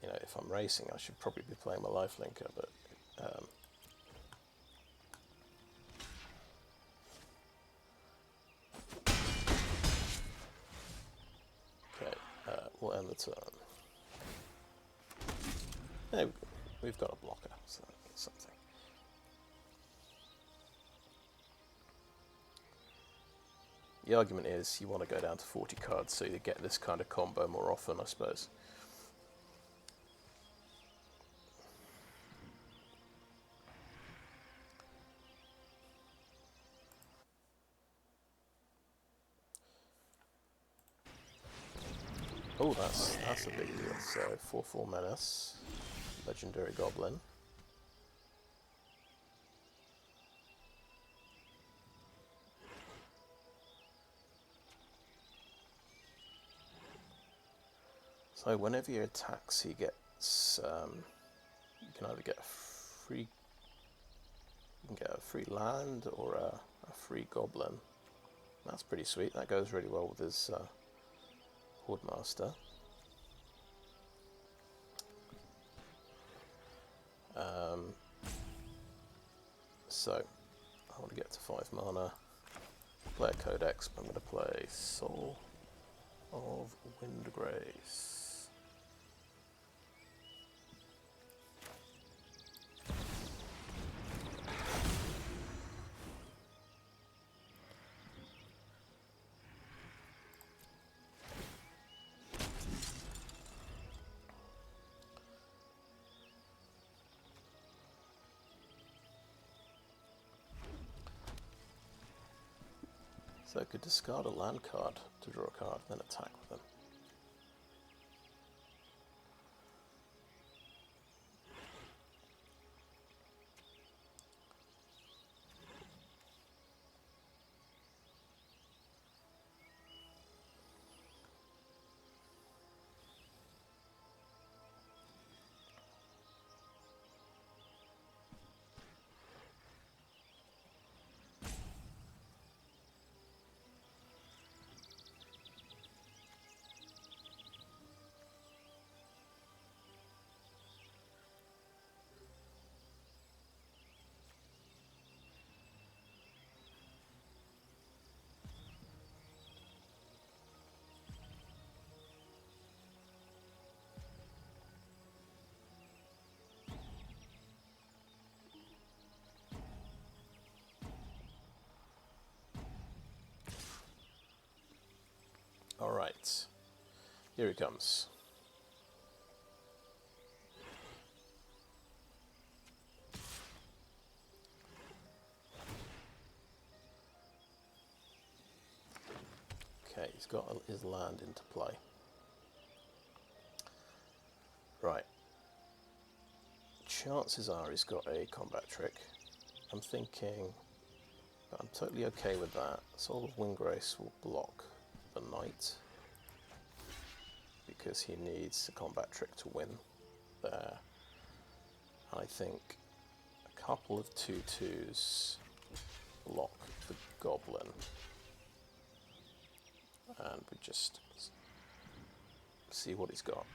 If I'm racing, I should probably be playing my lifelinker, but okay, we'll end the turn. There we go. We've got a blocker, so that's something. The argument is you want to go down to 40 cards so you get this kind of combo more often, I suppose. Oh, that's a big deal. So 4/4 menace, legendary goblin. So whenever he attacks, he gets you can either get a free land or a free goblin. That's pretty sweet. That goes really well with his Horde Master. So I want to get to 5 mana. Play a Codex, but I'm going to play Soul of Windgrace. So I could discard a land card to draw a card, then attack with them. Alright, here he comes. Okay, he's got his land into play. Right. Chances are he's got a combat trick. I'm thinking, but I'm totally okay with that. Soul of Windgrace will block the knight because he needs a combat trick to win there. I think a couple of 2/2s block the goblin, and we just see what he's got.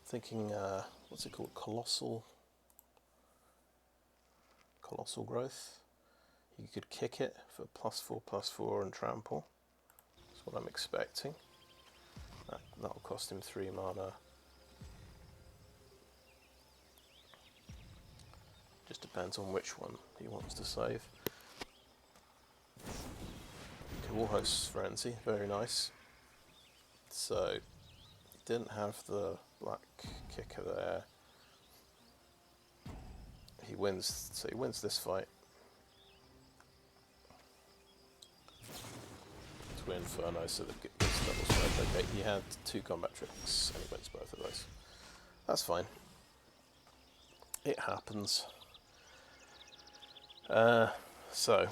Thinking, what's it called? Colossal growth. You could kick it for +4/+4 and trample. That's what I'm expecting. That'll cost him 3 mana. Just depends on which one he wants to save. Warhost's Frenzy, very nice. So, didn't have the black kicker there. he wins. So he wins this fight. Twin Inferno, so the double strike. Okay, he had 2 combat tricks, and he wins both of those. That's fine. It happens. So,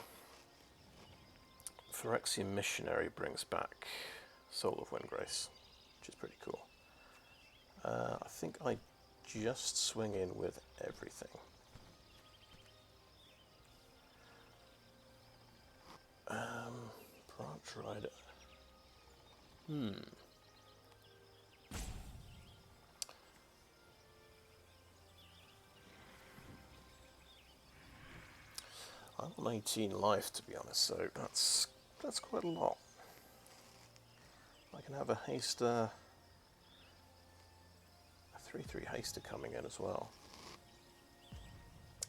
Phyrexian Missionary brings back Soul of Windgrace, which is pretty cool. I think I just swing in with everything. Branch Rider. I'm on 18 life, to be honest, so that's quite a lot. I can have a haster, a 3/3 haster coming in as well.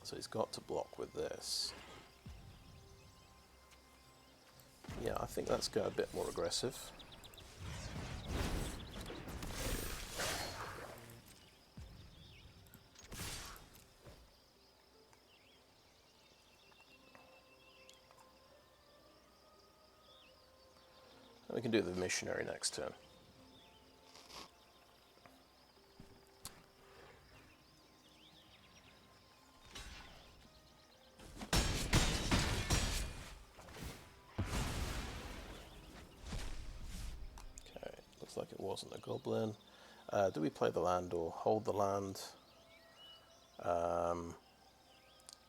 So he's got to block with this. Yeah, I think let's go a bit more aggressive. And we can do the missionary next turn. Like it wasn't a goblin. Do we play the land or hold the land?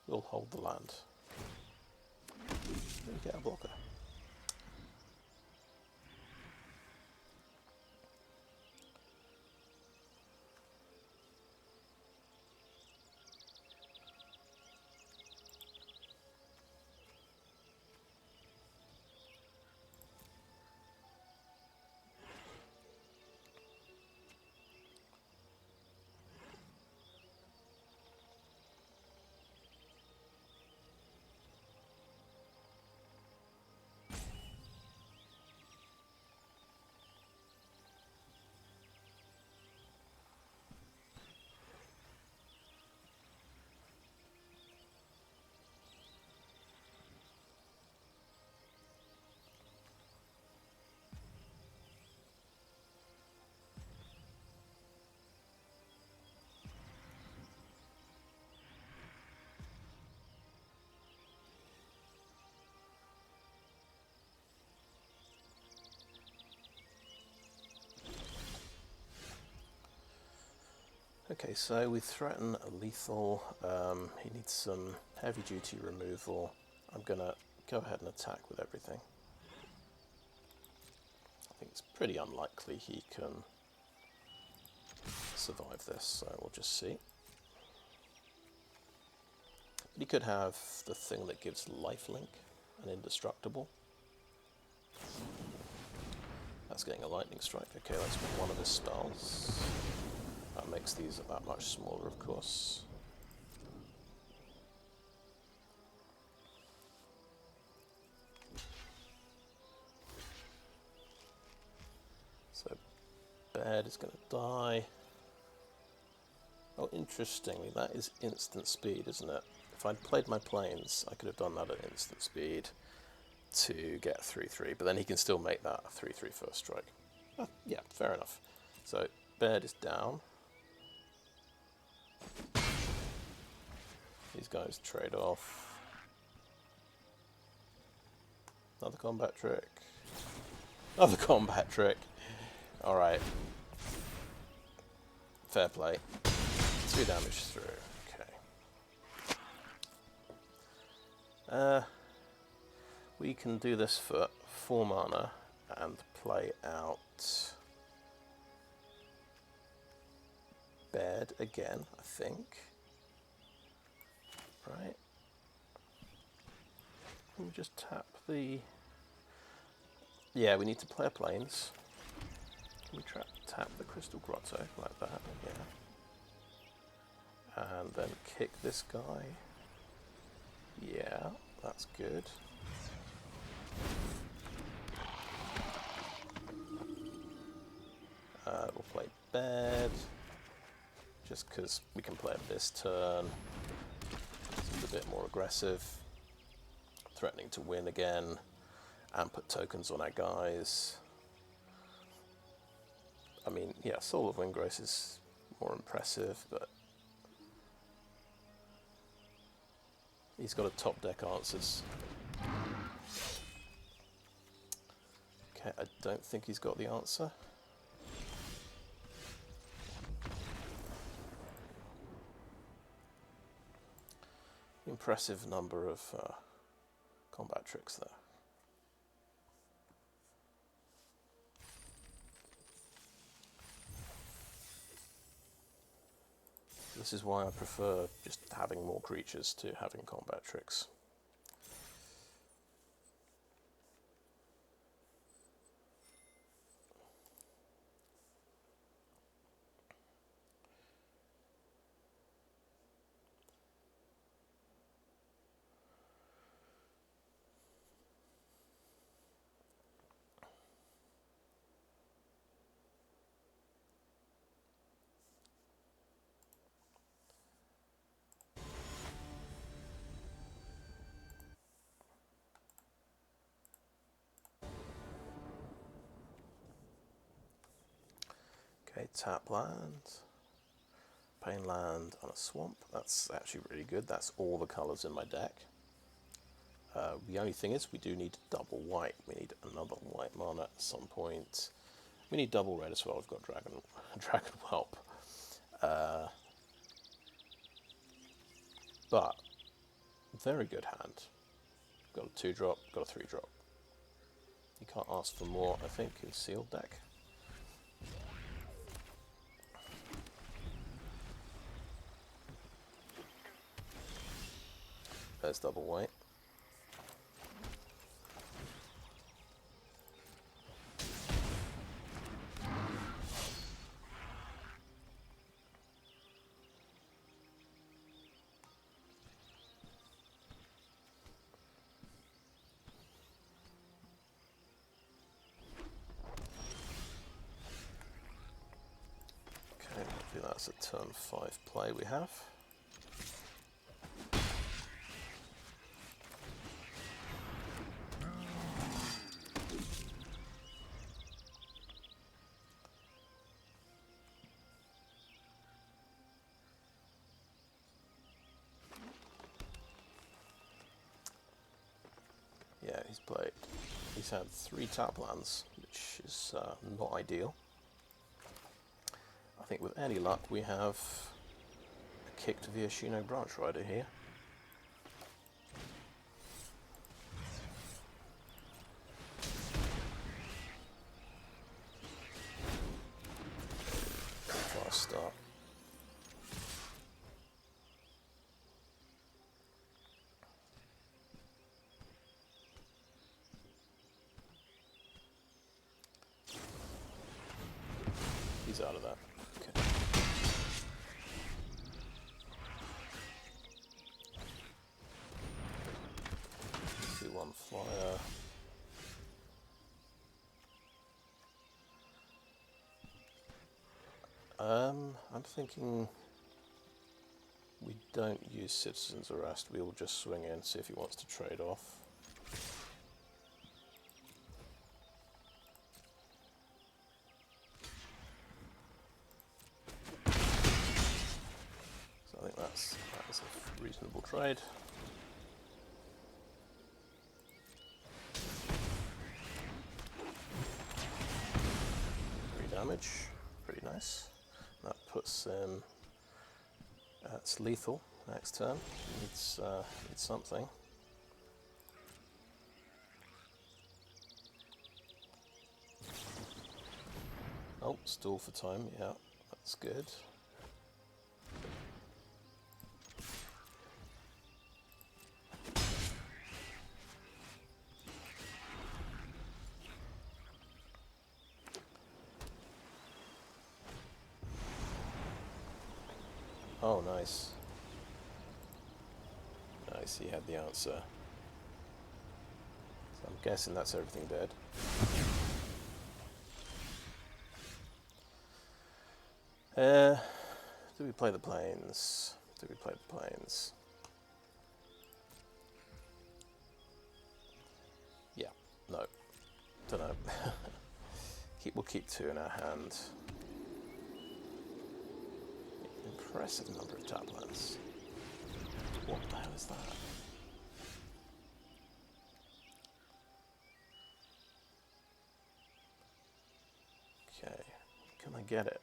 We'll hold the land. We get a blocker. Okay, so we threaten a lethal. He needs some heavy duty removal. I'm gonna go ahead and attack with everything. I think it's pretty unlikely he can survive this, so we'll just see. But he could have the thing that gives lifelink and indestructible. That's getting a lightning strike. Okay, that's one of his spells. That makes these that much smaller, of course. So Baird is going to die. Oh, interestingly, that is instant speed, isn't it? If I'd played my planes, I could have done that at instant speed to get 3/3, but then he can still make that a 3/3 first strike. Yeah, fair enough. So Baird is down. These guys trade off. Another combat trick. Another combat trick. Alright. Fair play. 2 damage through. Okay. We can do this for 4 mana and play out Baird again, I think. Right. Can we just tap the... Yeah, we need to play our planes. Can we tap the Crystal Grotto like that? Yeah. And then kick this guy. Yeah, that's good. We'll play Baird, just because we can play it this turn. bit more aggressive, threatening to win again, and put tokens on our guys. I mean, yeah, Soul of Windgrace is more impressive, but he's got a top deck answers. Okay, I don't think he's got the answer. Impressive number of combat tricks there. This is why I prefer just having more creatures to having combat tricks. Okay, tap land, pain land, and a swamp. That's actually really good. That's all the colours in my deck. The only thing is we do need double white. We need another white mana at some point. We need double red as well. We've got Dragon Whelp. But very good hand. Got a 2-drop, got a 3-drop. You can't ask for more, I think, in sealed deck. There's double white. Okay, hopefully that's a turn 5 play we have. Yeah, he's had 3 tap lands, which is not ideal. I think with any luck we have a kicked Viashino Branch Rider here. Fast start. He's out of that. Okay. 2/1 flyer. I'm thinking we don't use Citizen's Arrest. We will just swing in, see if he wants to trade off. So I think that's a reasonable trade. Damage, pretty nice. That puts him. That's lethal next turn. Needs something. Oh, stall for time. Yeah, that's good. Oh, nice. Nice, he had the answer. So I'm guessing that's everything dead. Do we play the plains? Do we play the plains? We'll keep 2 in our hand. Impressive number of tap lands. What the hell is that? Okay, can I get it?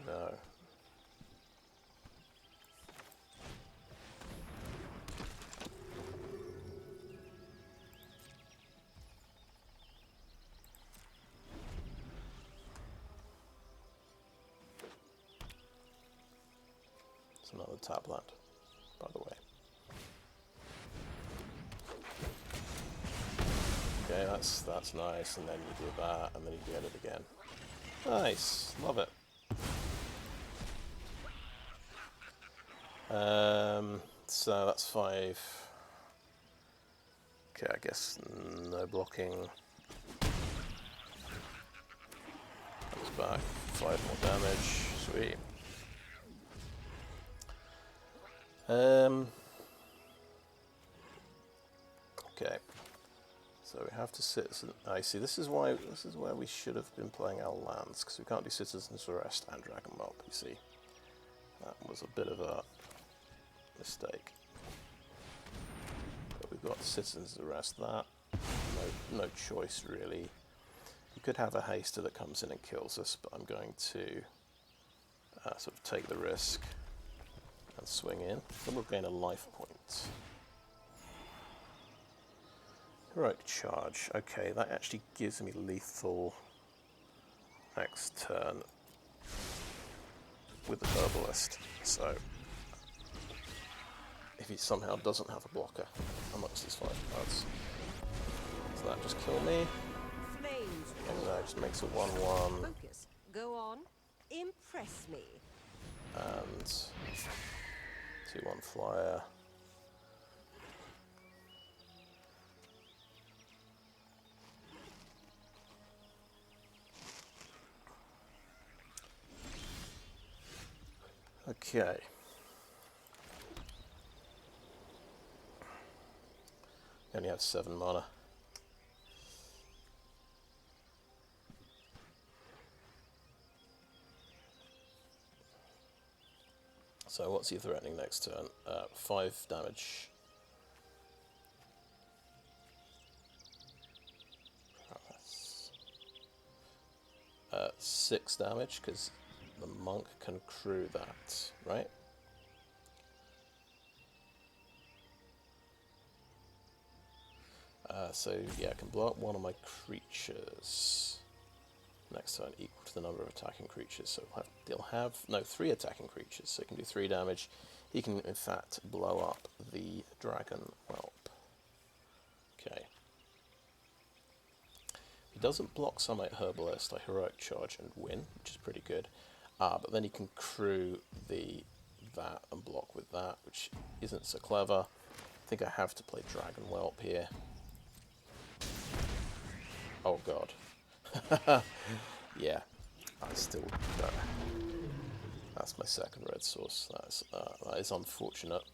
No. It's another tap land, by the way. Okay, that's nice, and then you do that, and then you get it again. Nice, love it. So that's 5. Okay, I guess no blocking. Comes back, 5 more damage. Sweet. Okay. So we have to citizen. I see. This is where we should have been playing our lands, because we can't do Citizen's Arrest and Dragon Whelp. You see, that was a bit of a mistake. But we've got Citizen's Arrest. That no choice really. You could have a haster that comes in and kills us, but I'm going to sort of take the risk and swing in. Then we'll gain a life point. Heroic Charge. Okay, that actually gives me lethal next turn with the Herbalist. So, if he somehow doesn't have a blocker amongst his 5 cards, does that just kill me? And that just makes it 1/1. Focus. Go on. Impress me. And 2/1 flyer. Okay. Only have 7 mana. So what's he threatening next turn? 5 damage. 6 damage, because the monk can crew that, right? So yeah, I can blow up one of my creatures next turn equal to the number of attacking creatures. So he'll have 3 attacking creatures, so he can do 3 damage. He can in fact blow up the Dragon Whelp. Okay. He doesn't block Summit Herbalist. I Heroic Charge and win, which is pretty good. But then he can crew that and block with that, which isn't so clever. I think I have to play Dragon Whelp here. Oh god. Yeah, I still don't. That's my second red source. That is unfortunate.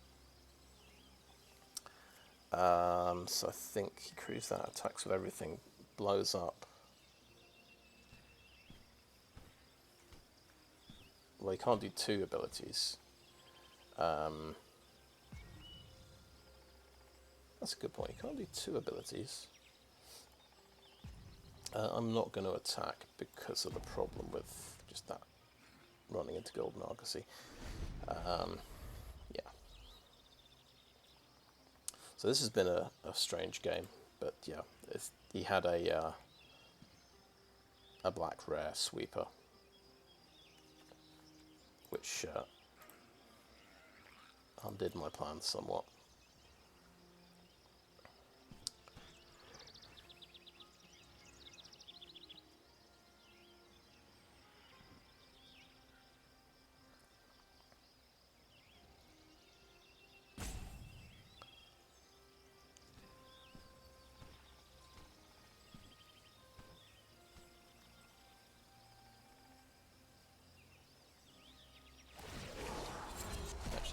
So I think he crews that, attacks with everything, blows up. Well, he can't do 2 abilities. That's a good point. He can't do 2 abilities. I'm not going to attack because of the problem with just that running into Golden Argosy. Yeah. So this has been a strange game, but yeah, he had a black rare sweeper, which undid my plans somewhat.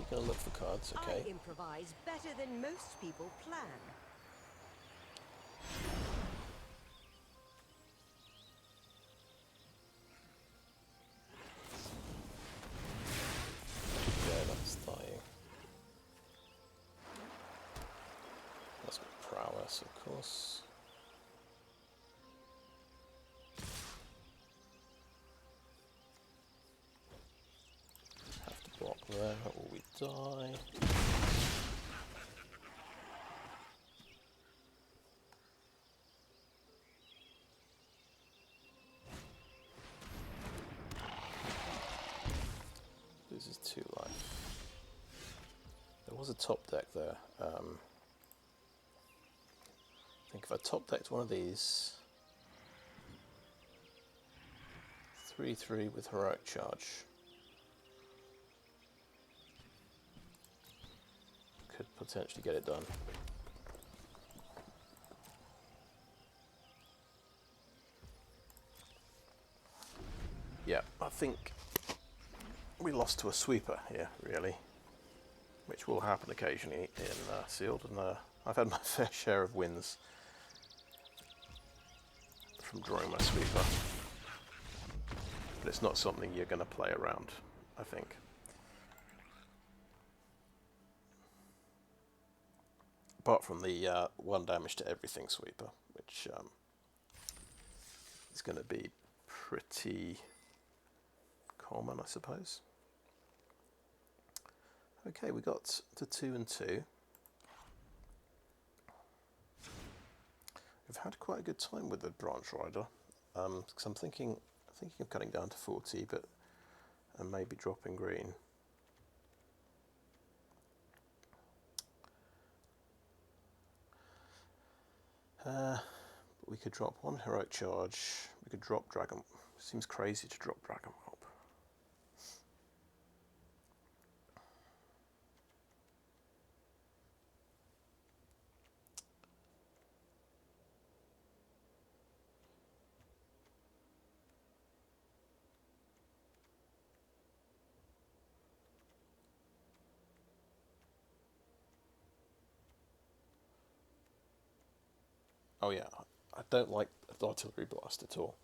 Gonna look for cards, okay. I improvise better than most people plan. Yes, of course. Have to block there or we die. Loses 2 life. There was a top deck there. I think if I top decked one of these, 3/3 with heroic charge, could potentially get it done. Yeah, I think we lost to a sweeper here, really, which will happen occasionally in Sealed, and I've had my fair share of wins from drawing my sweeper, but it's not something you're going to play around, I think. Apart from the 1 damage to everything sweeper, which is going to be pretty common, I suppose. Okay, we got to 2 and 2. We've had quite a good time with the branch rider, because I'm thinking of cutting down to 40, and maybe dropping green. We could drop 1 heroic charge. We could drop dragon. Seems crazy to drop dragon whelp. Oh yeah, I don't like the artillery blast at all.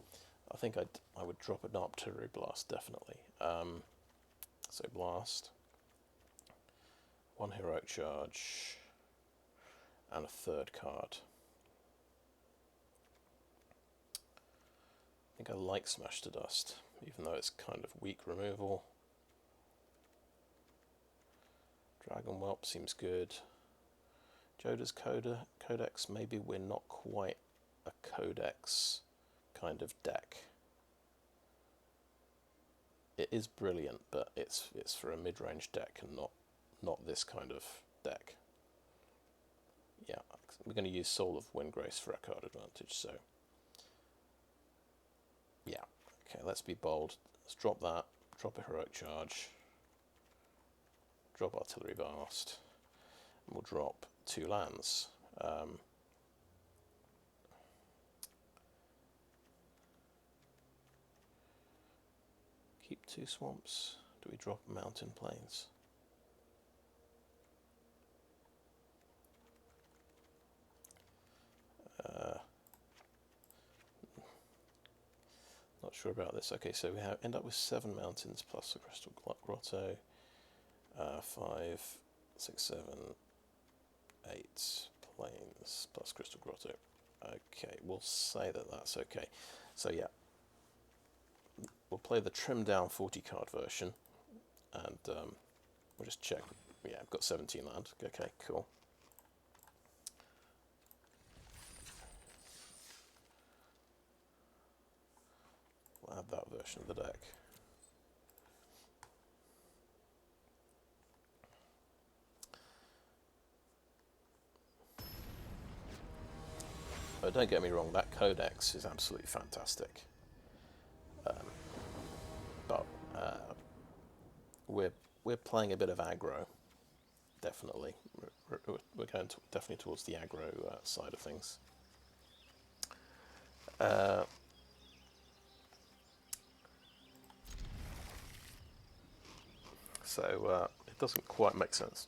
I think I would drop an artillery blast definitely. So blast, 1 heroic charge, and a 3rd card. I think I like Smash to Dust, even though it's kind of weak removal. Dragon Whelp seems good. Joda's Codex, maybe we're not quite a Codex kind of deck. It is brilliant, but it's for a mid-range deck and not this kind of deck. Yeah, we're going to use Soul of Windgrace for our card advantage, so yeah. Okay, let's be bold. Let's drop that, drop a heroic charge, drop artillery blast, and we'll drop 2 lands. Keep 2 swamps. Do we drop mountain plains? Not sure about this. Okay, so we end up with 7 mountains plus the Crystal Grotto. 5, 6, 7, 8 plains plus Crystal Grotto. Okay, we'll say that that's okay. So yeah, we'll play the trimmed down 40 card version, and we'll just check. Yeah, I've got 17 land. Okay, cool. We'll add that version of the deck. Oh, don't get me wrong, that Codex is absolutely fantastic. But we're playing a bit of aggro, definitely. We're going definitely towards the aggro side of things. So it doesn't quite make sense.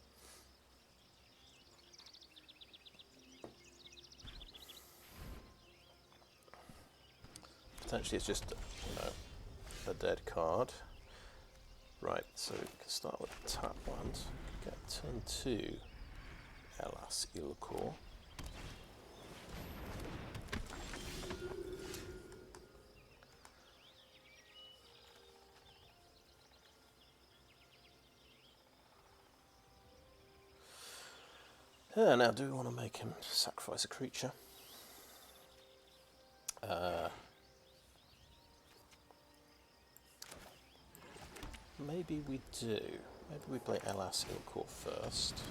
Potentially it's just, a dead card. Right, so we can start with the tap land. Get turn 2, Elas Ilkor. Now, do we want to make him sacrifice a creature? Maybe we do. Maybe we play Elas Ilkor first.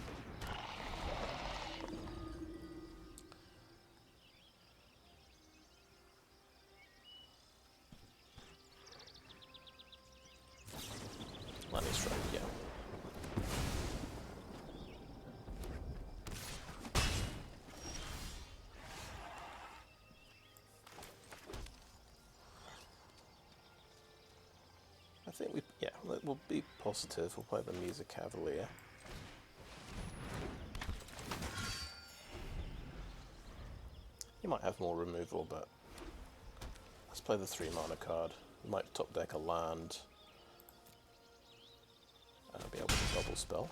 Valiant Strike, yeah. I think we'll be positive. We'll play the Argivian Cavalier. You might have more removal, but let's play the 3 mana card. You might top deck a land and be able to double spell.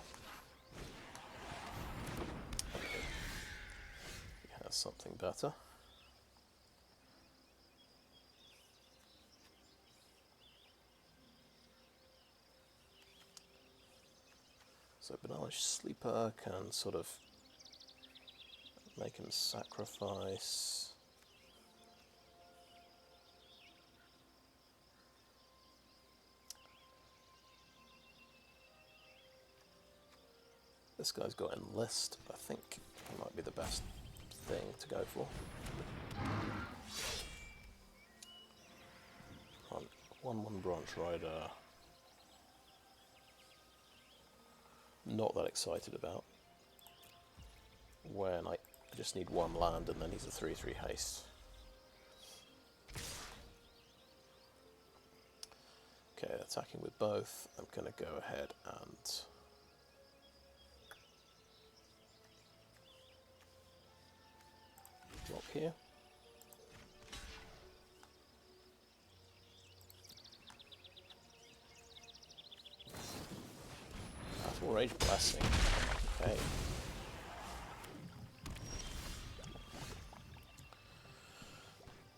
He has something better. So Benalish Sleeper can sort of make him sacrifice. This guy's got Enlist. I think it might be the best thing to go for. One Branch Rider. Not that excited about. When I just need 1 land and then he's a 3/3 haste. Okay, attacking with both. I'm going to go ahead and block here. Battle Rage Blessing. Okay.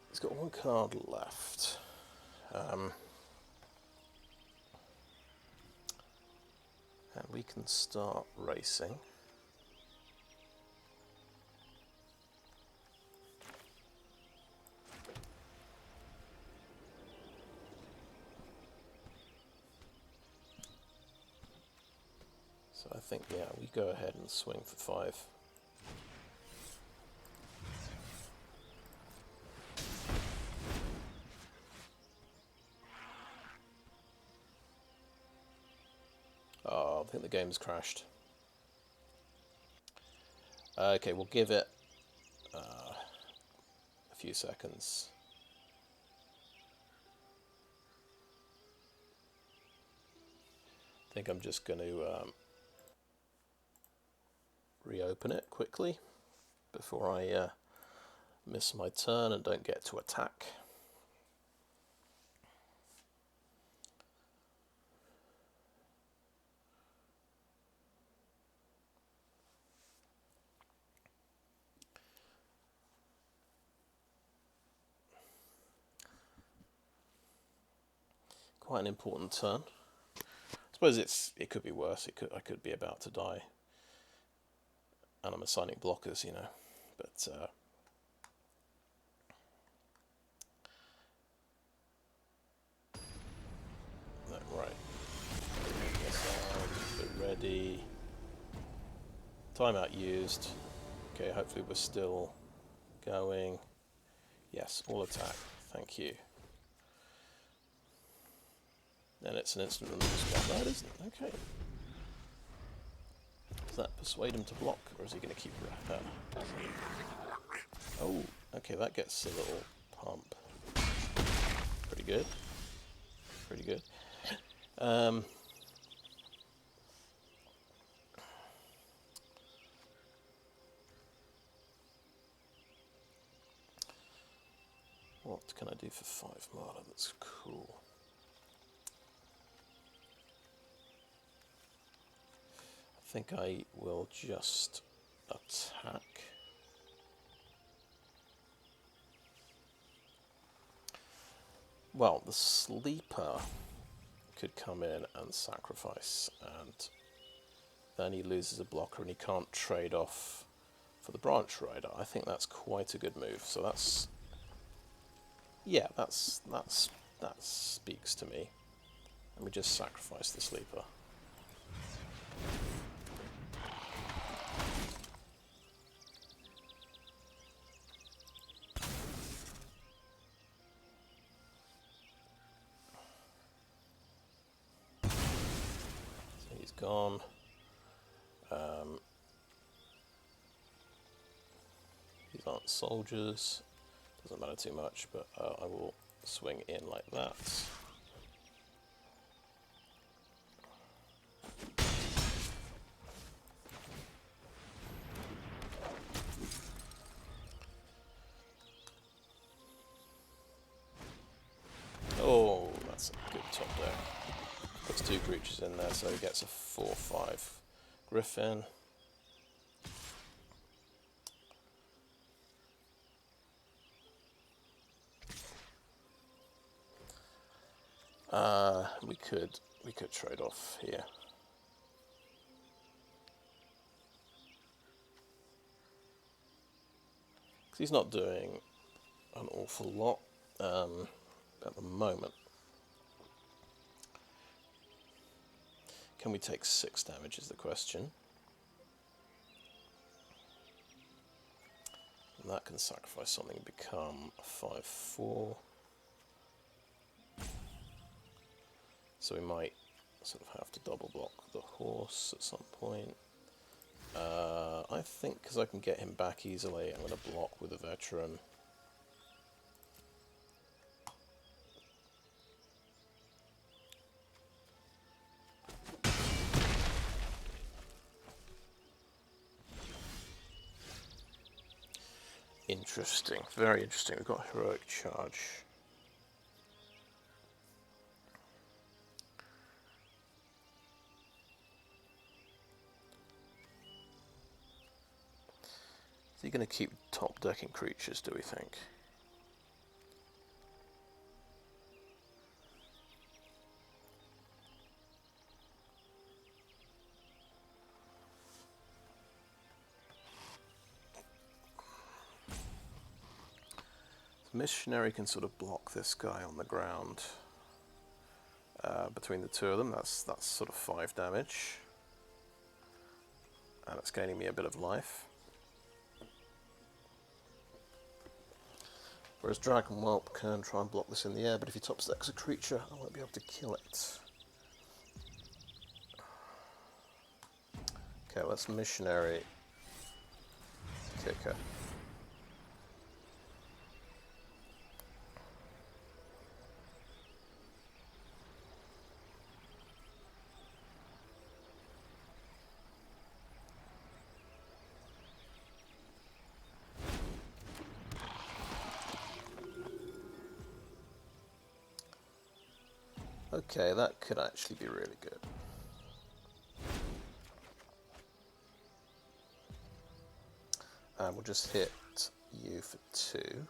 He's got 1 card left. And we can start racing. So I think, yeah, we go ahead and swing for 5. Oh, I think the game's crashed. Okay, we'll give it a few seconds. I think I'm just going to reopen it quickly before I miss my turn and don't get to attack. Quite an important turn. I suppose it could be worse. I could be about to die, and I'm assigning blockers, you know. But no, right. We're ready. Timeout used. Okay, hopefully we're still going. Yes, all attack. Thank you. Then it's an instant removal spell. No, it isn't. Okay. Does that persuade him to block, or is he going to keep Oh, okay, that gets a little pump. Pretty good. Pretty good. What can I do for 5 mana? That's cool. I think I will just attack. Well, the Sleeper could come in and sacrifice, and then he loses a blocker and he can't trade off for the branch rider. I think that's quite a good move. So that's, yeah, that speaks to me. And we just sacrifice the sleeper. So he's gone. These aren't soldiers. Doesn't matter too much, but I will swing in like that. Oh, that's a good top deck. Puts 2 creatures in there, so he gets a 4/5 Griffin. We could trade off here. Because he's not doing an awful lot at the moment. Can we take 6 damage is the question. And that can sacrifice something and become a 5/4. So we might sort of have to double block the horse at some point. I think because I can get him back easily, I'm going to block with a veteran. Interesting, very interesting. We've got heroic charge. Is he going to keep top decking creatures, do we think? Missionary can sort of block this guy on the ground. Between the two of them, that's sort of 5 damage. And it's gaining me a bit of life. Whereas Dragon Whelp can try and block this in the air, but if he top decks a creature, I won't be able to kill it. Okay, let's Missionary Kicker. Okay, that could actually be really good. And we'll just hit you for 2.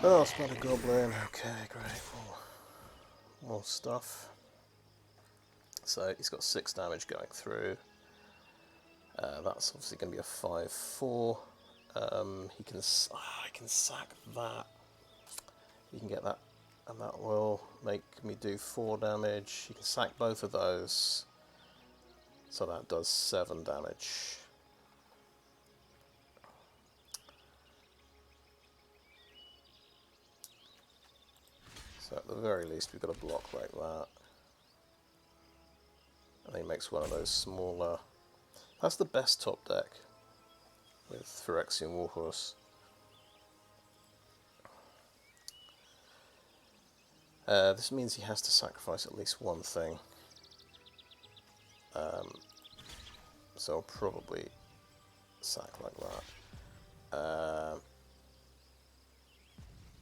Oh, Spider Goblin. Okay, great. More stuff. So he's got 6 damage going through. That's obviously going to be a 5/4. I can sack that. You can get that, and that will make me do 4 damage. You can sack both of those, so that does 7 damage. So at the very least, we've got a block like that. And he makes one of those smaller. That's the best top deck with Phyrexian Warhorse. This means he has to sacrifice at least one thing. So I'll probably sack like that.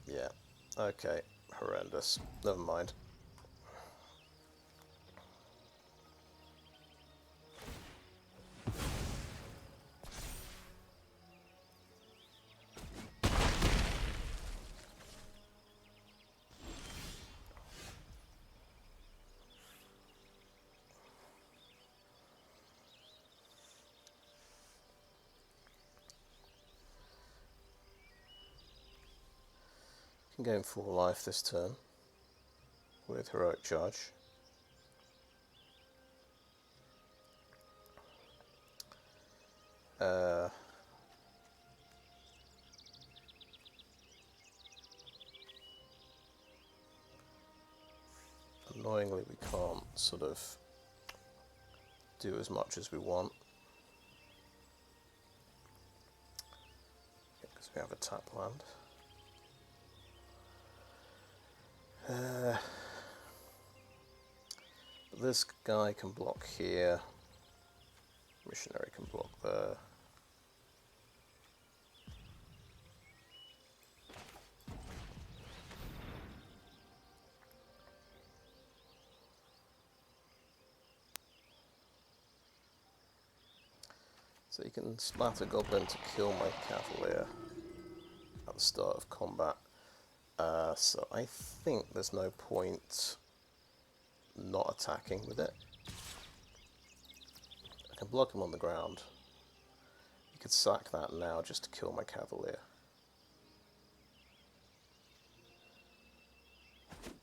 Yeah, okay, horrendous. Never mind. Can gain 4 life this turn with Heroic Charge. Annoyingly, we can't sort of do as much as we want because we have a tap land. But this guy can block here. Missionary can block there. So you can splat a goblin to kill my Cavalier at the start of combat. So I think there's no point not attacking with it. I can block him on the ground. You could sack that now just to kill my Cavalier.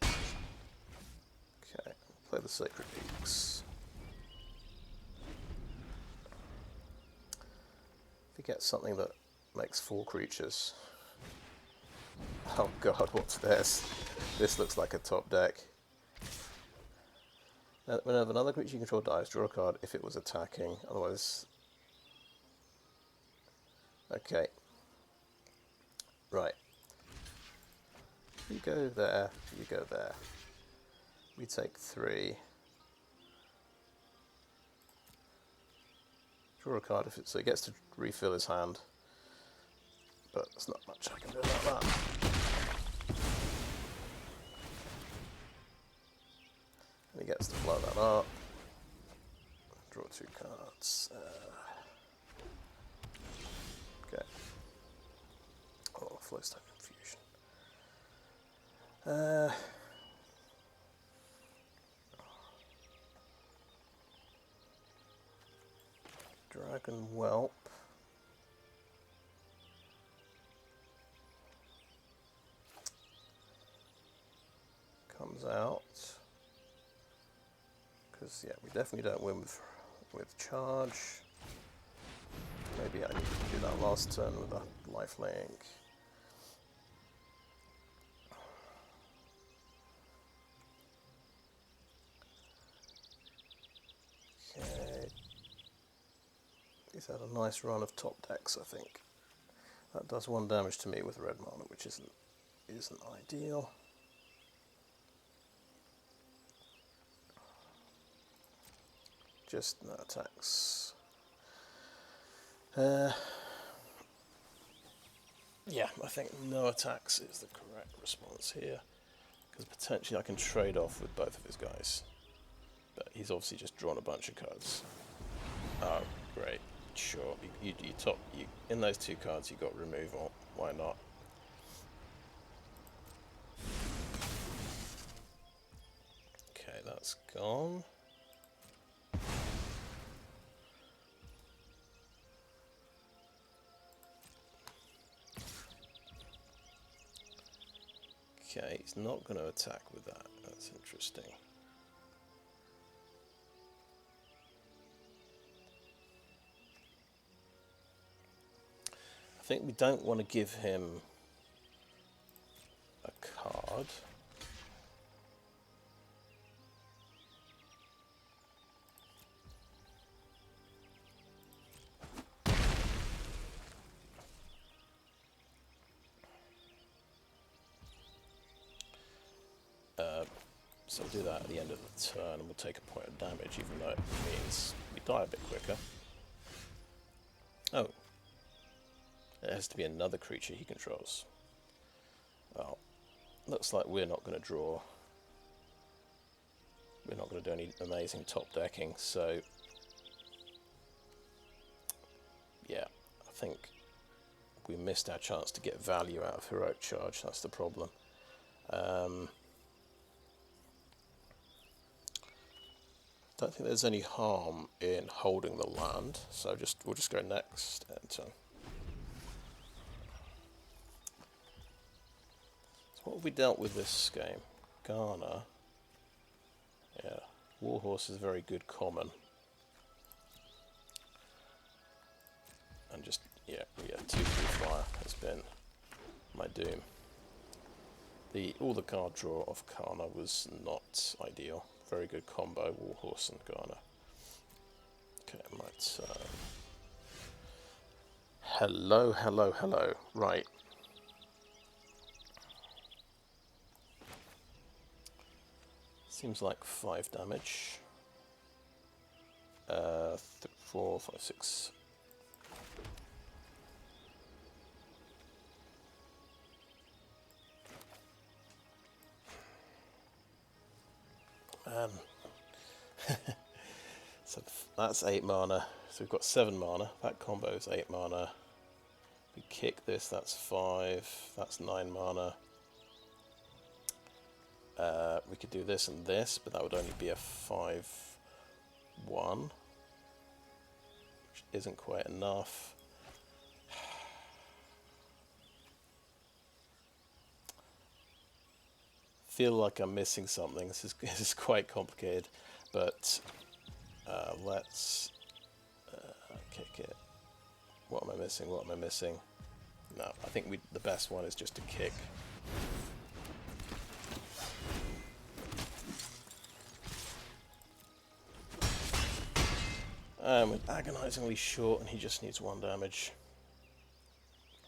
Okay, play the Sacred Peaks. If you get something that makes 4 creatures. Oh god, what's this? This looks like a top deck. Whenever another creature you control dies, draw a card if it was attacking, otherwise... Okay. Right. You go there, you go there. We take 3. Draw a card if it... So he gets to refill his hand. But there's not much I can do about that. And he gets to blow that up. Draw 2 cards. Okay. Oh, Flowstone Infusion. Dragon Whelp. Comes out. Because, yeah, we definitely don't win with charge. Maybe I need to do that last turn with a lifelink. Okay. He's had a nice run of top decks, I think. That does 1 damage to me with red mana, which isn't ideal. Just no attacks. Yeah, I think no attacks is the correct response here. Because potentially I can trade off with both of his guys. But he's obviously just drawn a bunch of cards. Oh, great. Sure. You in those 2 cards you got removal. Why not? Okay, that's gone. Okay, he's not going to attack with that. That's interesting. I think we don't want to give him a card. So we'll do that at the end of the turn and we'll take a point of damage, even though it means we die a bit quicker. Oh. It has to be another creature he controls. Well, looks like we're not going to draw. We're not going to do any amazing top decking, so... Yeah, I think we missed our chance to get value out of Heroic Charge, that's the problem. Don't think there's any harm in holding the land, so we'll just go next and so What have we dealt with this game? Ghana. Yeah. Warhorse is very good common. And just, yeah, 2-2 fire has been my doom. All the card draw of Ghana was not ideal. Very good combo, Warhorse and Ghana. Okay, I might... hello, hello, hello. Right. Seems like 5 damage. 4, 5, 6. So that's 8 mana. So we've got 7 mana. That combo is 8 mana. We kick this, that's 5. That's 9 mana. We could do this and this, but that would only be a 5-1. Which isn't quite enough. Feel like I'm missing something. This is quite complicated, but let's kick it. What am I missing? What am I missing? No, I think the best one is just to kick. We're agonizingly short, and he just needs 1 damage.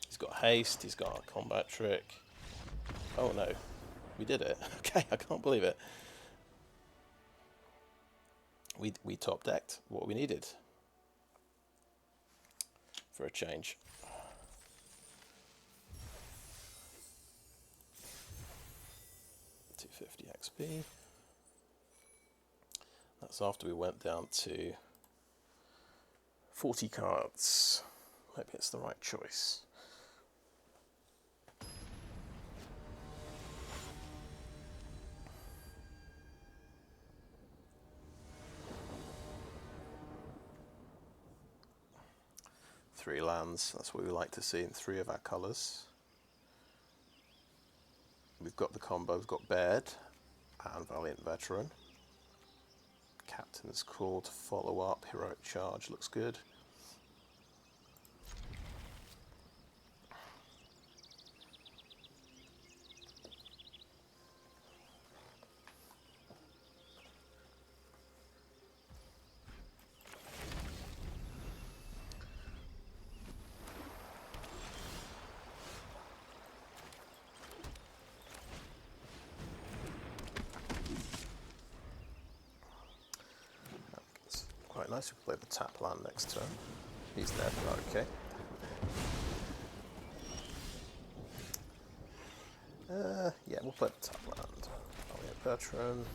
He's got haste. He's got a combat trick. Oh no. We did it. Okay, I can't believe it. We top decked what we needed for a change. $250 XP. That's after we went down to 40 cards. Maybe it's the right choice. Three lands, that's what we like to see in 3 of our colours. We've got the combo, we've got Baird and Valiant Veteran. Captain's Call to follow up, Heroic Charge looks good. Quite nice, we play the tap land next turn. He's dead, okay. Yeah, we'll play the tap land. Valiant Veteran.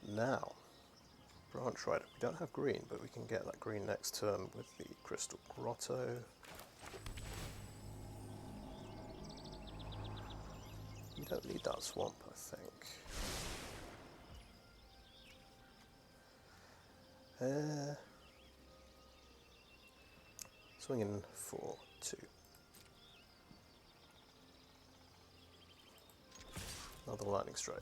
Now, Branch Rider. We don't have green, but we can get that green next turn with the Crystal Grotto. You don't need that swamp, I think. Swinging for 2. Another lightning strike.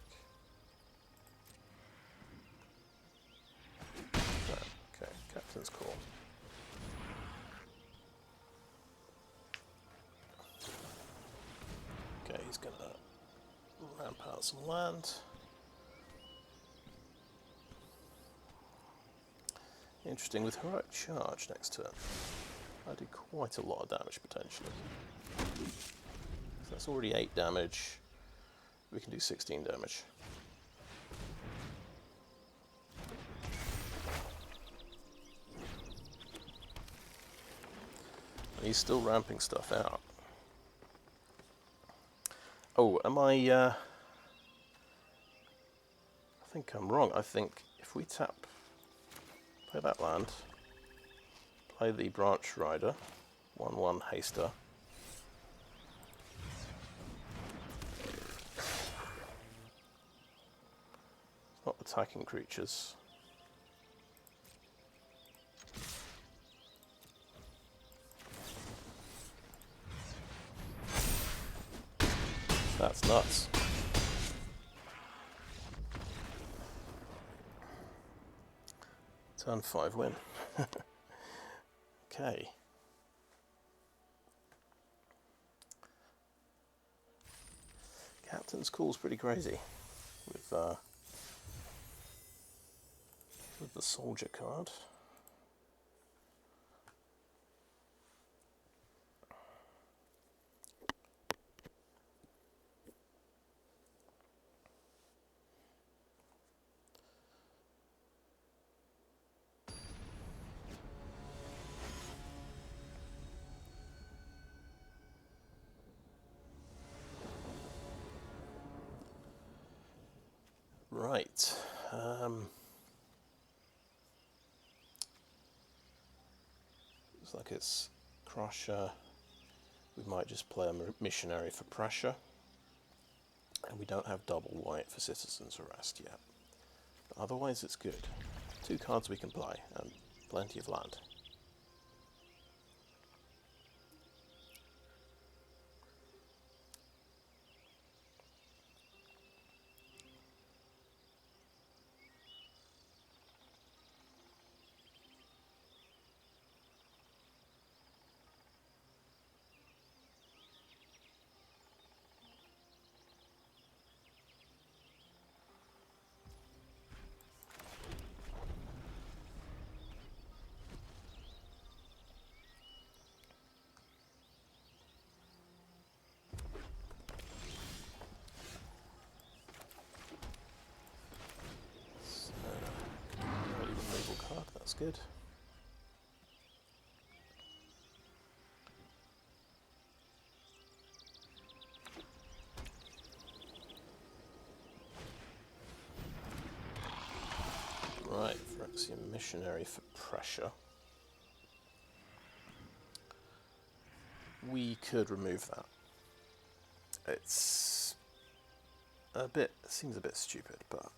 Okay, Captain's Call. Okay, he's gonna ramp out some land. Interesting, with Heroic Charge next turn, I do quite a lot of damage potentially. So that's already 8 damage. We can do 16 damage. And he's still ramping stuff out. Oh, am I think I'm wrong. I think if we tap, play that land, play the Branch Rider, 1/1 haster. It's not attacking creatures. That's nuts. Turn 5 win. Okay. Captain's Call's pretty crazy with the soldier card. Right. Looks like it's Crusher. We might just play a missionary for pressure. And we don't have double white for Citizen's Arrest yet. But otherwise it's good. 2 cards we can play, and plenty of land. That's good. Right, Phyrexian Missionary for pressure. We could remove that. It's a bit, it seems a bit stupid, but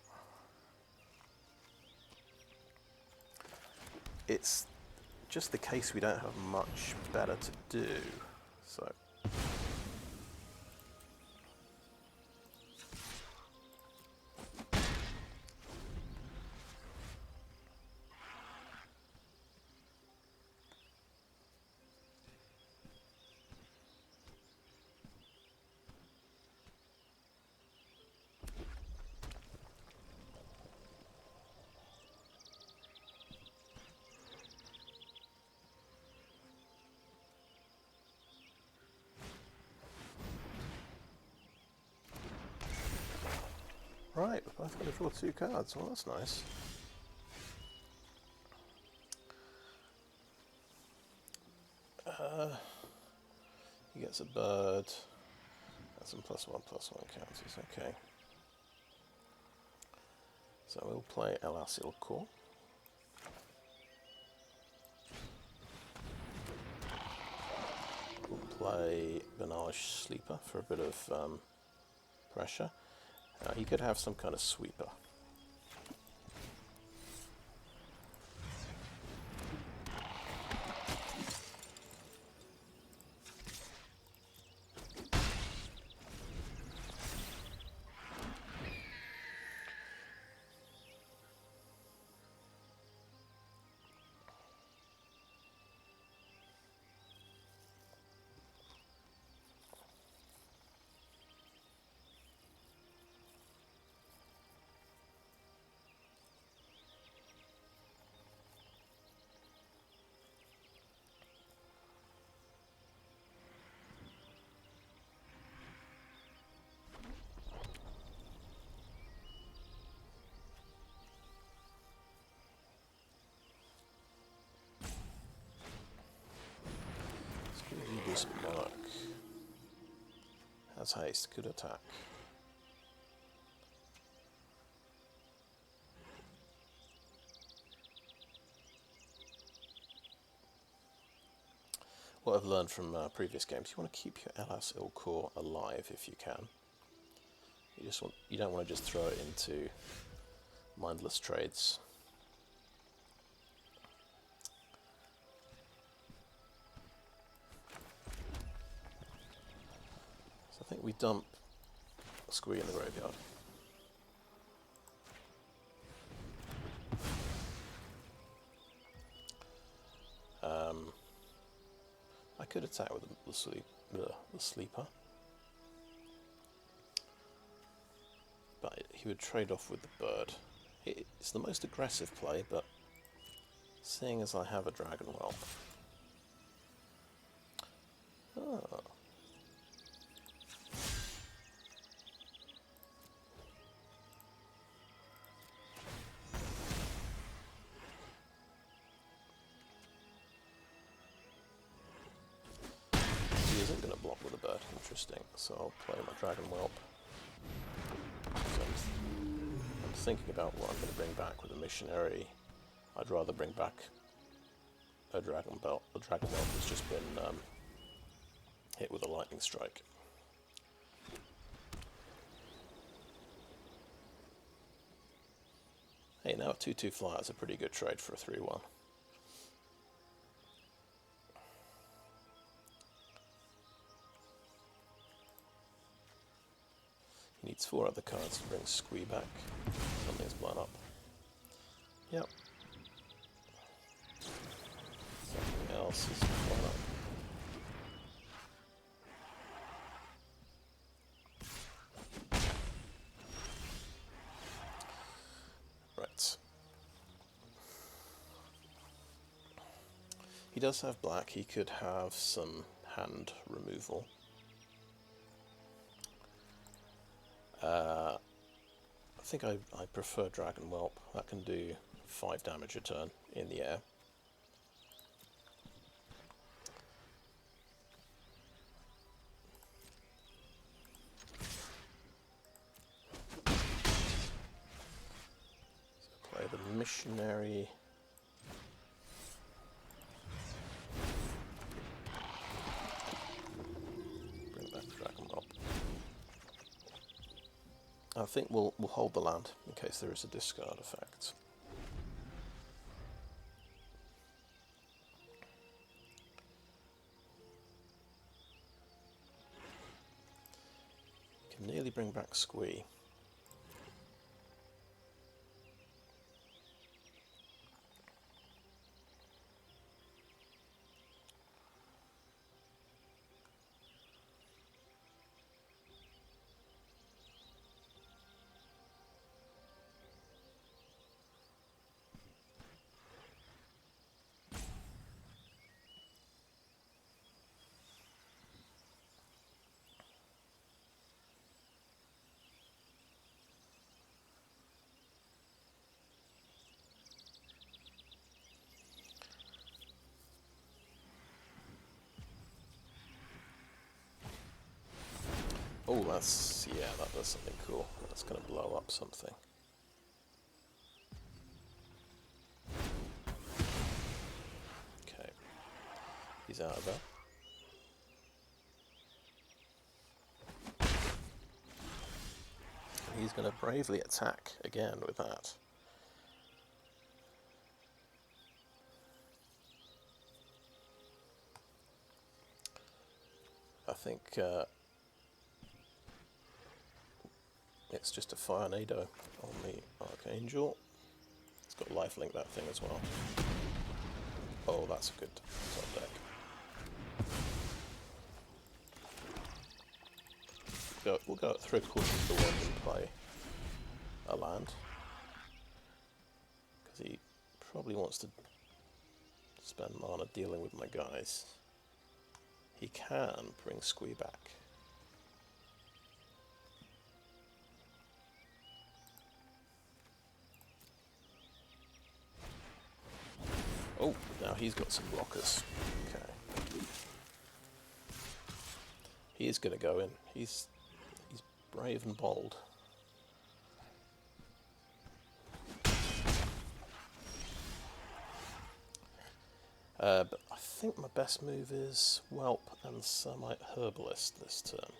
it's just the case we don't have much better to do, so. Right, we're both going to draw 2 cards. Well, that's nice. He gets a bird. That's some +1/+1 counters. Okay. So we'll play Elasil Core. We'll play Benalish Sleeper for a bit of pressure. He could have some kind of sweeper. This monarch has haste, could attack. What I've learned from previous games, you want to keep your Elasil Core alive if you can. You don't want to just throw it into mindless trades. I think we dump Squee in the graveyard. I could attack with the Sleeper, but he would trade off with the Bird. It's the most aggressive play, but seeing as I have a Dragon Whelp... Oh. He isn't going to block with a Bird, interesting, so I'll play my Dragon Whelp. So I'm thinking about what I'm going to bring back with a Missionary. I'd rather bring back a Dragon Belt. The Dragon Whelp has just been hit with a Lightning Strike. Hey, now a 2/2 flyer is a pretty good trade for a 3/1. He needs 4 other cards to bring Squee back. Something's blown up. Yep. Something else is blown up. Right. He does have black. He could have some hand removal. I think I prefer Dragon Whelp. That can do 5 damage a turn in the air. So play the Missionary. Bring back the Dragon Whelp. I think we'll hold the land in case there is a discard effect. You can nearly bring back Squee. Oh, that's, yeah, that does something cool. That's going to blow up something. Okay, he's out of there. He's going to bravely attack again with that. I think it's just a Firenado on the Archangel. It's got lifelink that thing as well. Oh, that's a good top deck. We'll go at 3/4 of the one and play a land. Because he probably wants to spend mana dealing with my guys. He can bring Squee back. Oh, now he's got some blockers. Okay. He is going to go in. He's brave and bold. But I think my best move is Whelp and Samite Herbalist this turn.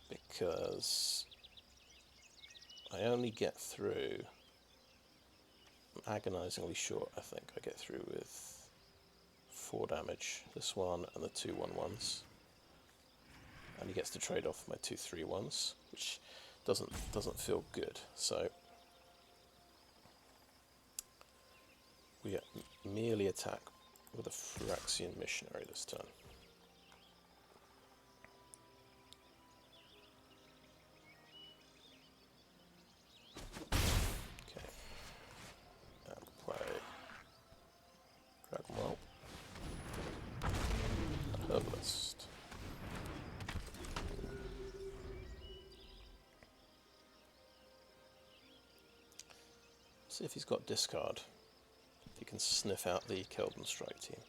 Because I only get through, I'm agonizingly short, I think I get through with 4 damage. This one and the 2 1/1s. And he gets to trade off my 2 3/1s, which doesn't feel good. So we merely attack with a Phyrexian Missionary this turn. Okay. And play GRWu. Herbalist. See if he's got discard. If he can sniff out the Keldon strike team.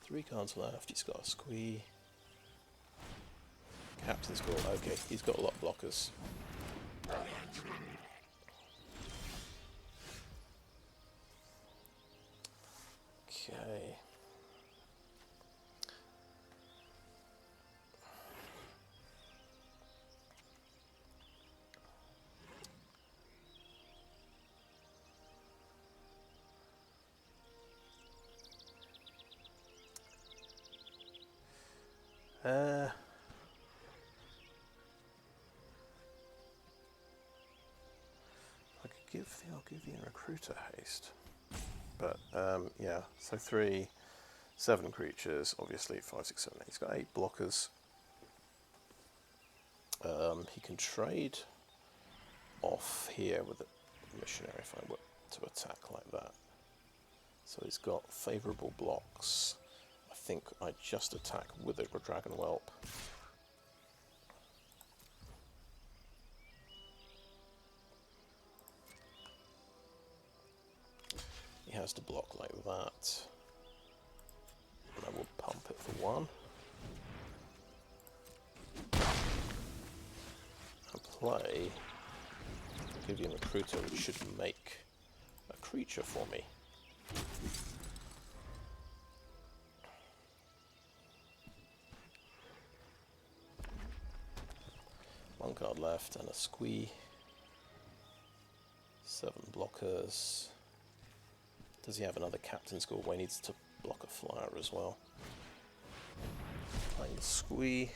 Three cards left. He's got a squee. Captain's Call. Okay, he's got a lot of blockers. Okay. I could give the Argivian Recruiter haste, but yeah. So 3, 7 creatures. Obviously 5, 6, 7, 8. He's got 8 blockers. He can trade off here with the Missionary if I were to attack like that. So he's got favourable blocks. I think I just attack with a Dragon Whelp. He has to block like that. And I will pump it for 1. And play Argivian Recruiter, which should make a creature for me. One card left and a squee. 7 blockers. Does he have another Captain's Call where he needs to block a flyer as well? Playing the squee.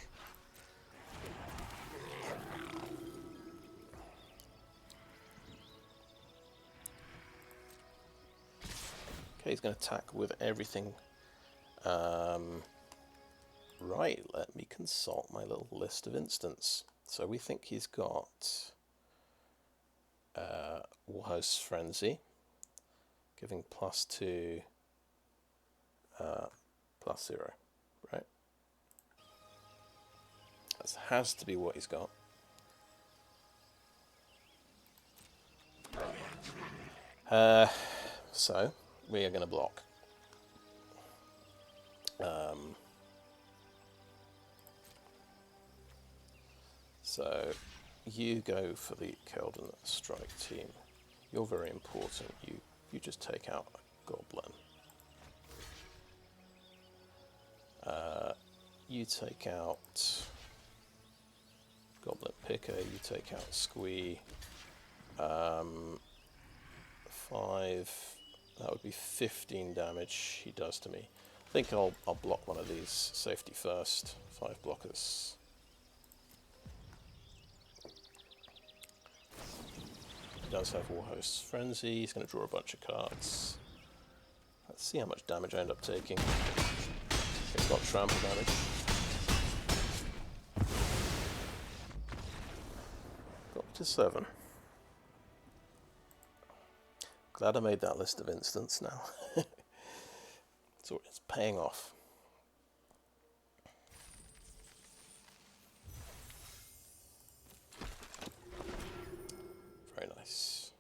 Okay, he's going to attack with everything. Right, let me consult my little list of instants. So we think he's got Warhost's Frenzy, giving +2, +0, right? That has to be what he's got. So we are going to block. So you go for the Keldon strike team. You're very important. You just take out a goblin. You take out Goblin Picker. You take out Squee. 5. That would be 15 damage he does to me. I think I'll block one of these safety first. 5 blockers. He does have Warhost's Frenzy. He's going to draw a bunch of cards. Let's see how much damage I end up taking. It's got trample damage. Got to 7. Glad I made that list of instants now. So it's paying off. Very nice.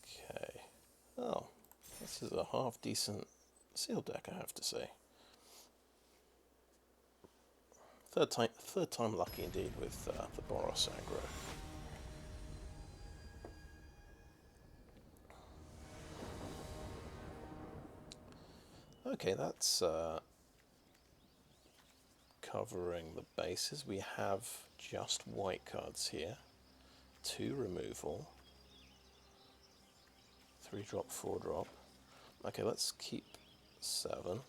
Okay. Oh, this is a half decent sealed deck, I have to say. third time lucky indeed with the boros aggro. Okay, that's covering the bases. We have just white cards here. 2 removal. 3 drop, 4 drop. Okay, let's keep 7.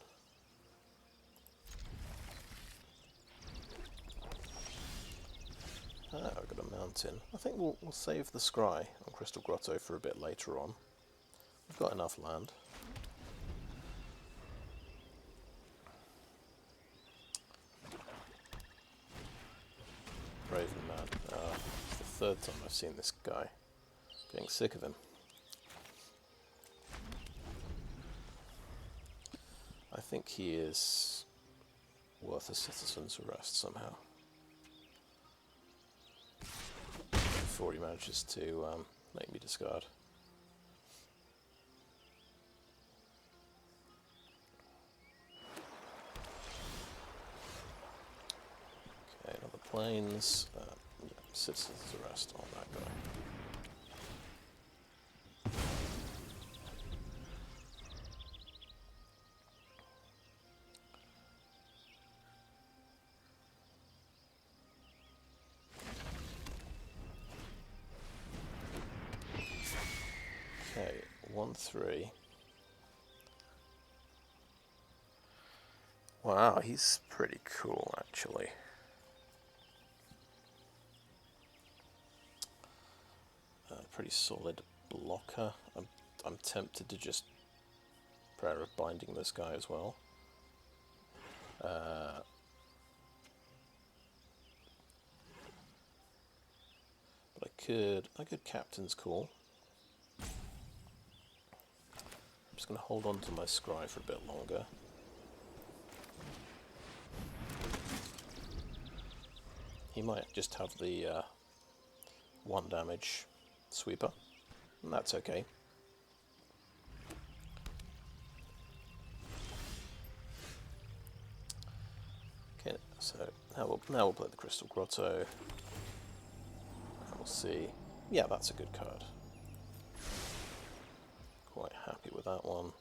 Ah, I've got a mountain. I think we'll save the scry on Crystal Grotto for a bit later on. We've got enough land. Raven Man. It's the third time I've seen this guy. Getting sick of him. I think he is worth a citizen's arrest somehow. Before he manages to make me discard. Okay, another planes. Yeah, citizen's arrest on that guy. Okay, 1-3. Wow, he's pretty cool actually. Pretty solid blocker. I'm tempted to just Prayer of Binding this guy as well. But I could Captain's Call. I'm just going to hold on to my scry for a bit longer. He might just have the 1 damage sweeper, and that's okay. Okay, so now we'll play the Crystal Grotto. And we'll see. Yeah, that's a good card. Quite happy with that one.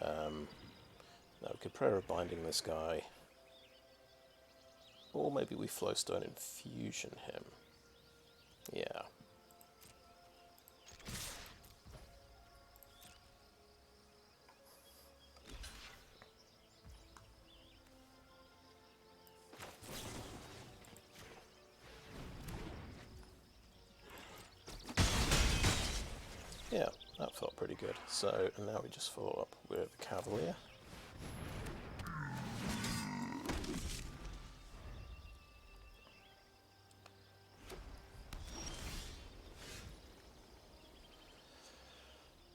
Now we could Prayer of Binding this guy. Or maybe we Flowstone Infusion him. Yeah. Yeah, that felt pretty good. So, and now we just follow up with the Cavalier.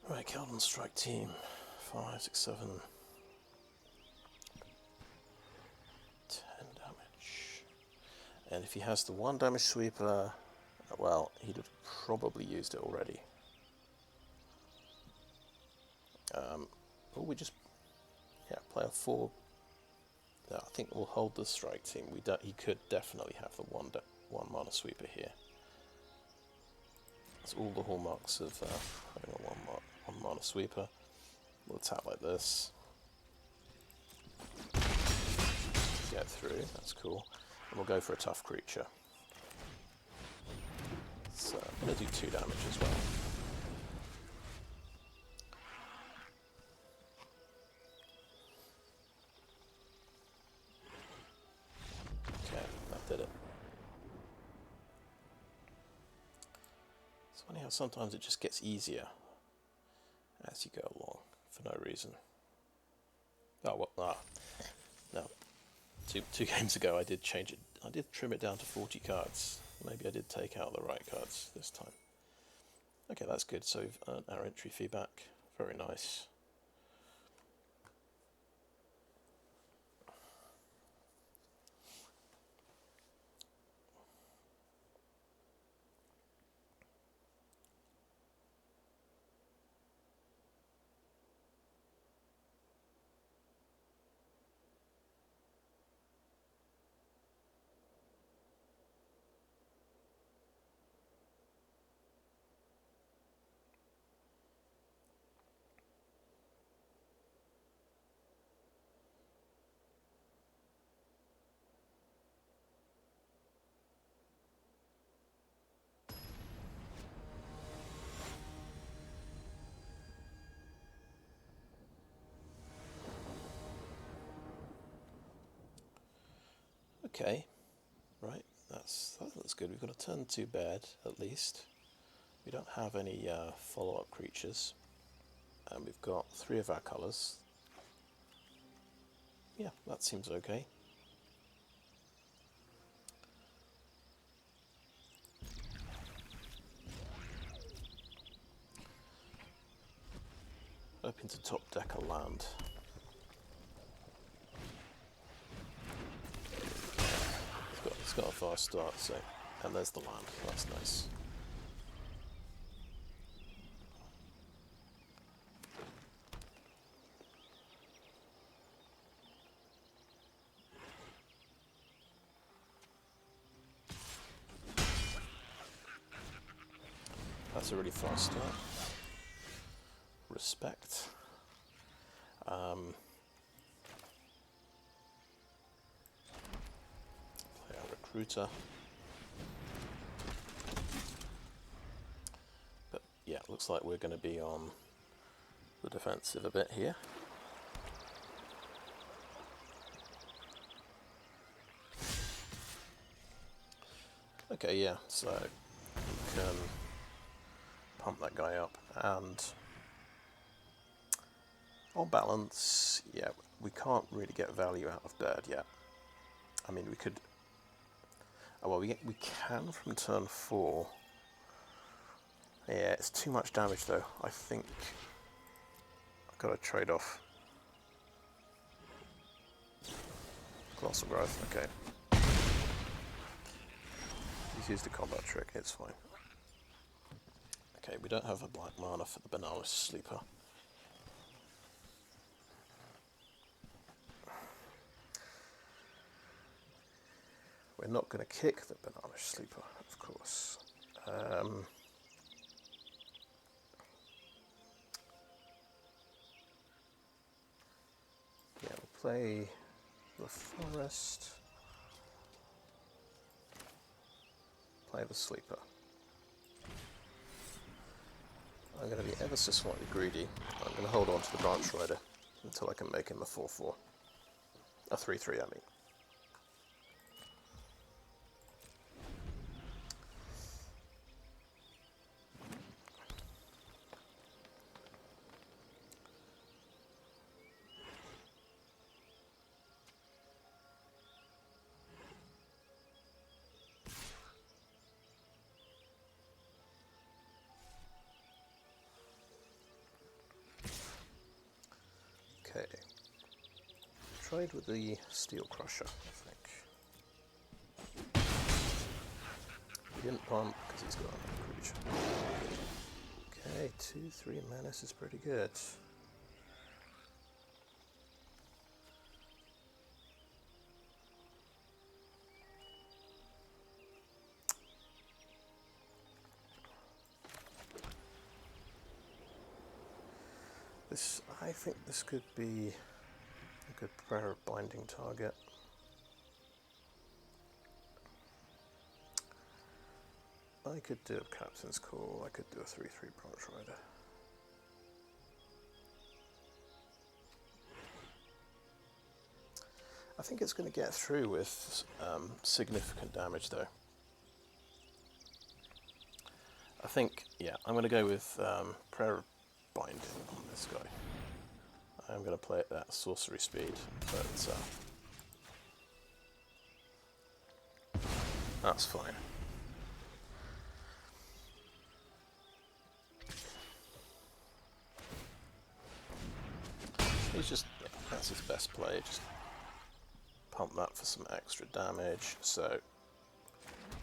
Right, Keldon Strike Team. 5, 6, 7. 10 damage. And if he has the 1 damage sweeper, well, he'd have probably used it already. Or we just, play a 4. I think we'll hold the strike team. He could definitely have the 1 mana sweeper here. That's all the hallmarks of having a 1 mana sweeper. We'll attack like this. Get through, that's cool. And we'll go for a tough creature. So I'm going to do 2 damage as well. Okay, that did it. It's funny how sometimes it just gets easier as you go along for no reason. Oh, well, no. Two games ago I did change it. I did trim it down to 40 cards. Maybe I did take out the right cards this time. Okay, that's good. So we've earned our entry fee back. Very nice. Okay, right, that looks good. We've got a turn 2 Baird, at least. We don't have any follow-up creatures. And we've got 3 of our colours. Yeah, that seems okay. Up into top deck a land. It's got a fast start, so... And there's the land, that's nice. That's a really fast start. Respect. Play our recruiter. But yeah, looks like we're going to be on the defensive a bit here. Okay, yeah, so we can pump that guy up, and on balance, yeah, we can't really get value out of Baird yet. I mean, we could... Oh, well, we can from turn 4. Yeah, it's too much damage though. I think I've got to trade off. Colossal growth, okay. He's used a combat trick, it's fine. Okay, we don't have a black mana for the Benalish Sleeper. We're not going to kick the Benalish Sleeper, of course. Yeah, we'll play the Forest. Play the Sleeper. I'm going to be ever so slightly greedy. I'm going to hold on to the Branch Rider until I can make him a 4-4. A 3-3, I mean. Okay. Trade with the Steel Crusher, I think. He didn't pump because he's got another creature. Okay, 2-3 menace is pretty good. I think this could be a good prayer binding target. I could do a Captain's Call, I could do a 3-3 Branch Rider. I think it's going to get through with significant damage though. I think, yeah, I'm going to go with prayer binding on this guy. I'm going to play at that sorcery speed, but that's fine. He's just, yeah, that's his best play, just pump that for some extra damage. So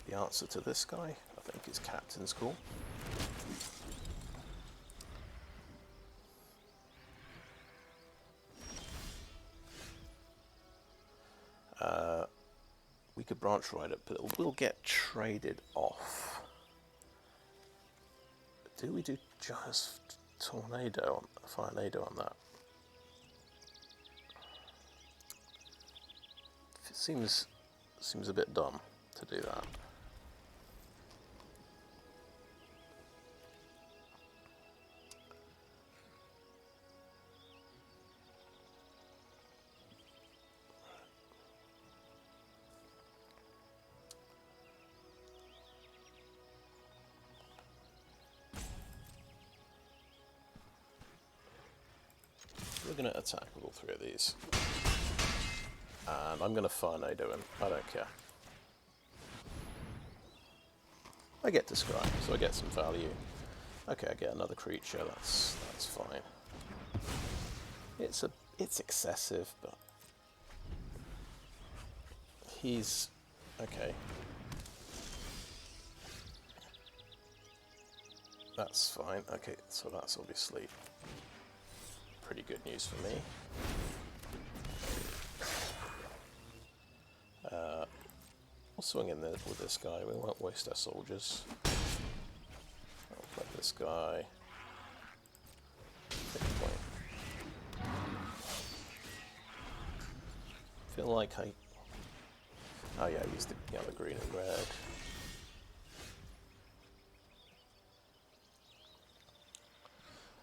the answer to this guy, I think, is Captain's Call. We could Branch Ride it, but it will get traded off. Do we do just Tornado on that? It seems a bit dumb to do that. going to attack with all three of these. And I'm going to Farnado him. I don't care. I get to scry, so I get some value. Okay, I get another creature. That's fine. It's excessive, but he's okay. That's fine. Okay, so that's obviously pretty good news for me. We'll swing in there with this guy. We won't waste our soldiers. I'll play this guy. Take a point. Feel like I... Oh yeah, I used the yellow, green and red.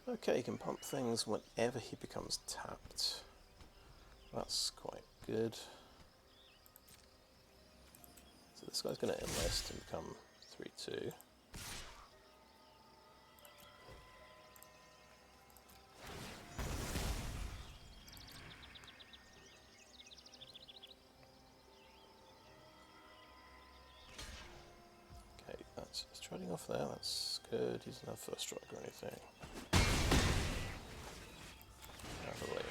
Okay, he can pump things whenever he becomes tapped. That's quite good. So this guy's going to enlist and become 3/2. Okay, that's trading off there, that's good. He doesn't have first strike or anything. Cavalier.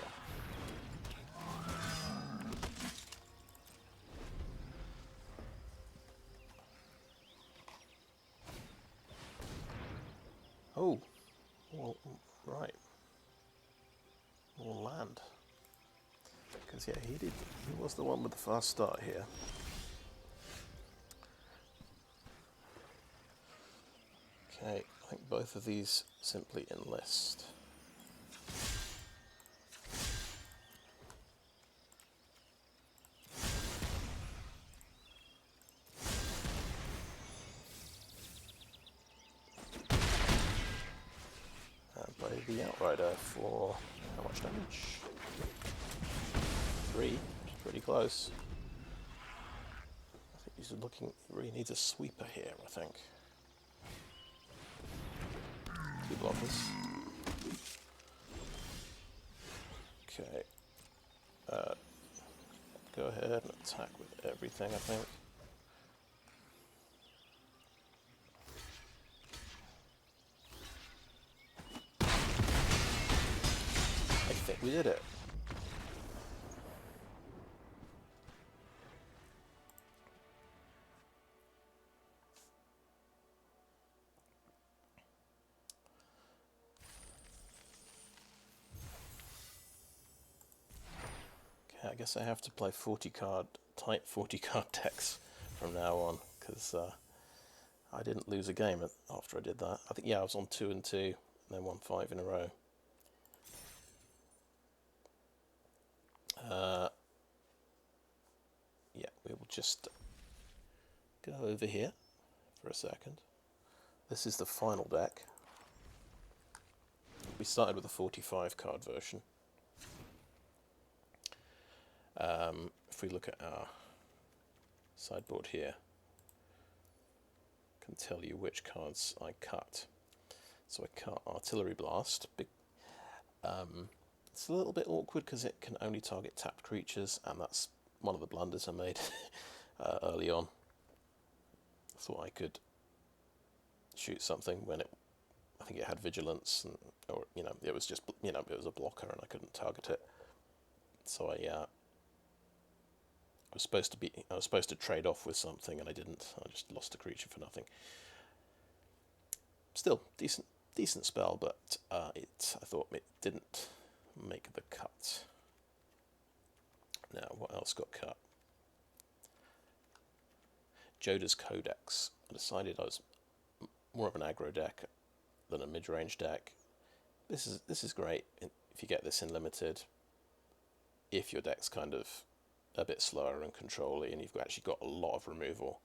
Oh, well, right. More land. Because yeah, he was the one with the fast start here. Okay, I think both of these simply enlist. And play the Outrider for how much damage? 3, pretty close. I think he's looking, he really needs a sweeper here, I think. 2 blockers. Okay. Go ahead and attack with everything, I think. I think we did it. I guess I have to play 40-card, tight 40-card decks from now on, because I didn't lose a game after I did that. I think, yeah, I was on 2 and 2, and then won 5 in a row. Yeah, we will just go over here for a second. This is the final deck. We started with a 45-card version. If we look at our sideboard here, I can tell you which cards I cut. So I cut Artillery Blast. It's a little bit awkward because it can only target tapped creatures, and that's one of the blunders I made early on. I thought I could shoot something when I think it had vigilance, or it was just it was a blocker and I couldn't target it. So I was supposed to trade off with something, and I didn't. I just lost a creature for nothing. Still decent spell, but I thought it didn't make the cut. Now, what else got cut? Joda's Codex. I decided I was more of an aggro deck than a mid-range deck. This is great if you get this in limited. If your deck's kind of a bit slower and control-y, and you've actually got a lot of removal.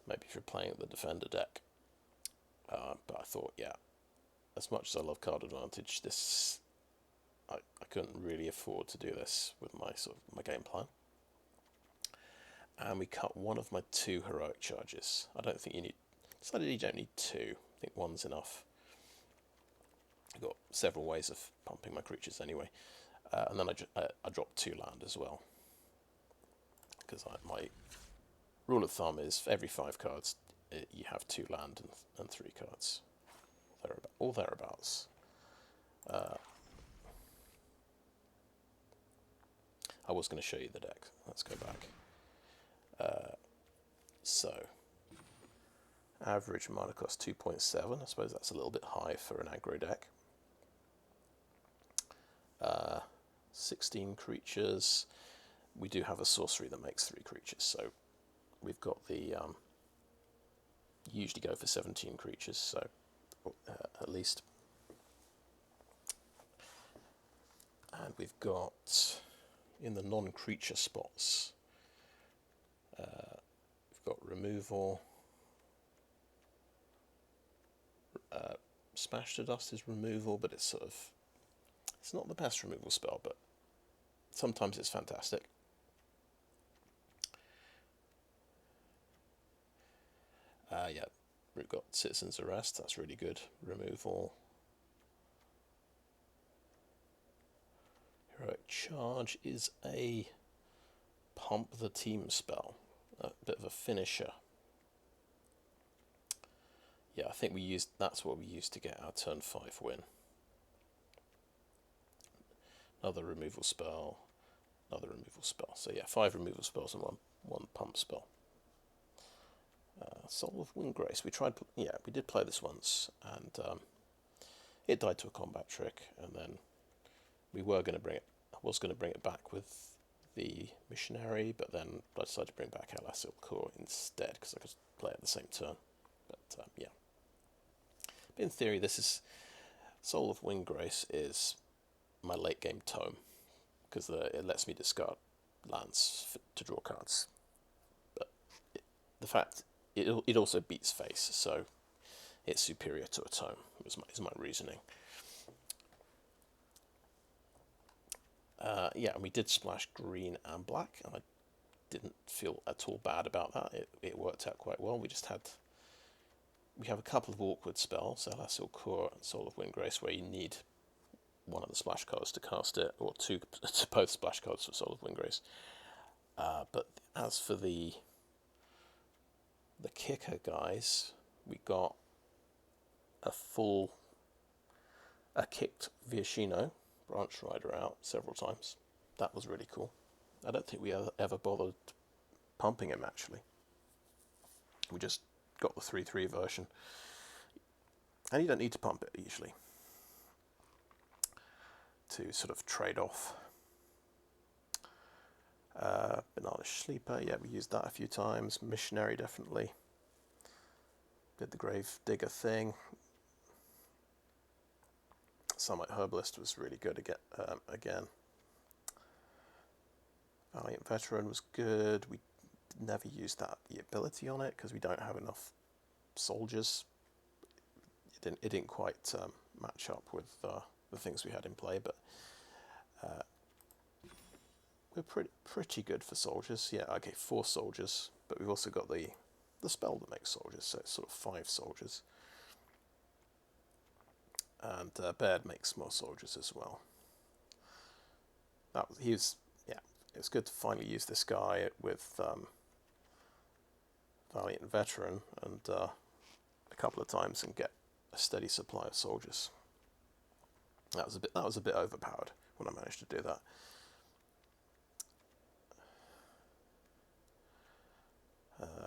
Maybe if you're playing the defender deck. But I thought, yeah, as much as I love card advantage, I couldn't really afford to do this with my game plan. And we cut one of my 2 heroic charges. I don't think you need. Decided you don't need 2. I think 1's enough. I've got several ways of pumping my creatures anyway. And then I dropped 2 land as well. Because my rule of thumb is for every 5 cards, you have 2 land and 3 cards. Or thereabouts. I was going to show you the deck. Let's go back. So, average mana cost 2.7. I suppose that's a little bit high for an aggro deck. 16 creatures. We do have a sorcery that makes 3 creatures, so we've got the... usually go for 17 creatures, so at least. And we've got, in the non-creature spots, we've got removal. Smash to Dust is removal, but it's sort of... it's not the best removal spell, but sometimes it's fantastic. Yeah, we've got Citizen's Arrest, that's really good. Removal. Heroic Charge is a pump the team spell, a bit of a finisher. Yeah, I think that's what we used to get our turn 5 win. Another removal spell, another removal spell. So yeah, 5 removal spells and one pump spell. Soul of Windgrace. We did play this once, and it died to a combat trick, and then I was going to bring it back with the Missionary, but then I decided to bring back Alasil Core instead, because I could play at the same turn. But yeah. But in theory, this is... Soul of Windgrace is my late game tome, because it lets me discard lands to draw cards. But the fact... It also beats face, so it's superior to a tome, is my reasoning. Yeah, and we did splash green and black, and I didn't feel at all bad about that. It worked out quite well. We have a couple of awkward spells, Alasil Core and Soul of Windgrace, where you need one of the splash cards to cast it, or both splash cards for Soul of Windgrace. But as for the kicker guys, we got a kicked Viashino Branch Rider out several times. That was really cool. I don't think we ever bothered pumping him, actually. We just got the 3/3 version. And you don't need to pump it, usually, to sort of trade off. Benalish Sleeper, yeah, we used that a few times. Missionary, definitely. Did the Grave Digger thing. Summit Herbalist was really good again. Valiant Veteran was good. We never used the ability on it because we don't have enough soldiers. It didn't quite match up with the things we had in play, but we're pretty good for soldiers. Yeah, okay, 4 soldiers, but we've also got the spell that makes soldiers, so it's sort of 5 soldiers. And Baird makes more soldiers as well. It was good to finally use this guy with Valiant Veteran and a couple of times and get a steady supply of soldiers. That was a bit overpowered when I managed to do that.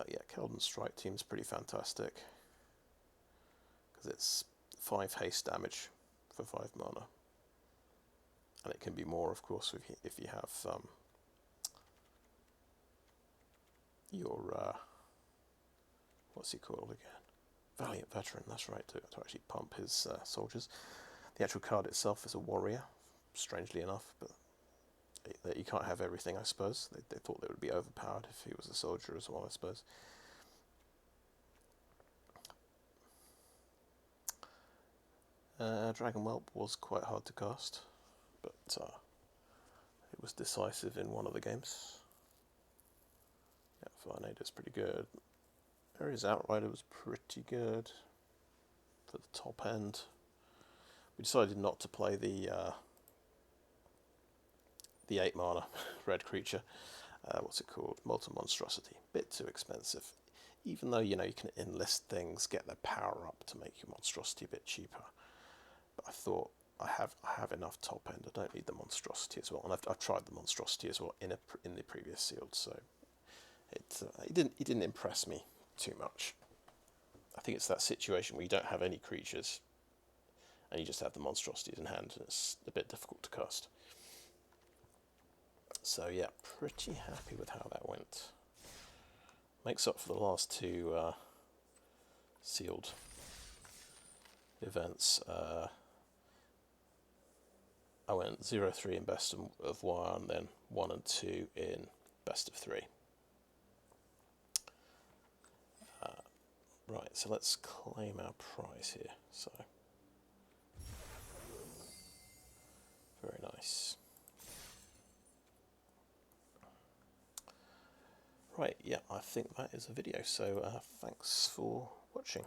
Yeah, Keldon Strike Team's pretty fantastic because it's 5 haste damage for 5 mana, and it can be more, of course, if you have your what's he called again? Valiant Veteran. That's right, to actually pump his soldiers. The actual card itself is a warrior, strangely enough, but you can't have everything, I suppose. They thought they would be overpowered if he was a soldier as well, I suppose. Dragon Whelp was quite hard to cast, but it was decisive in one of the games. Yeah, Varnado's pretty good. Ares Outrider was pretty good for the top end. We decided not to play the 8 mana red creature. What's it called? Molten Monstrosity. Bit too expensive. Even though, you know, you can enlist things, get their power up to make your monstrosity a bit cheaper. But I thought, I have enough top end. I don't need the monstrosity as well. And I've tried the monstrosity as well in the previous sealed, so it didn't impress me too much. I think it's that situation where you don't have any creatures and you just have the monstrosities in hand, and it's a bit difficult to cast. So yeah, pretty happy with how that went. Makes up for the last two sealed events. I went 0-3 in best of 1, then 1 and 2 in best of 3. Right, so let's claim our prize here. So, very nice. Right, yeah, I think that is a video. So, thanks for watching.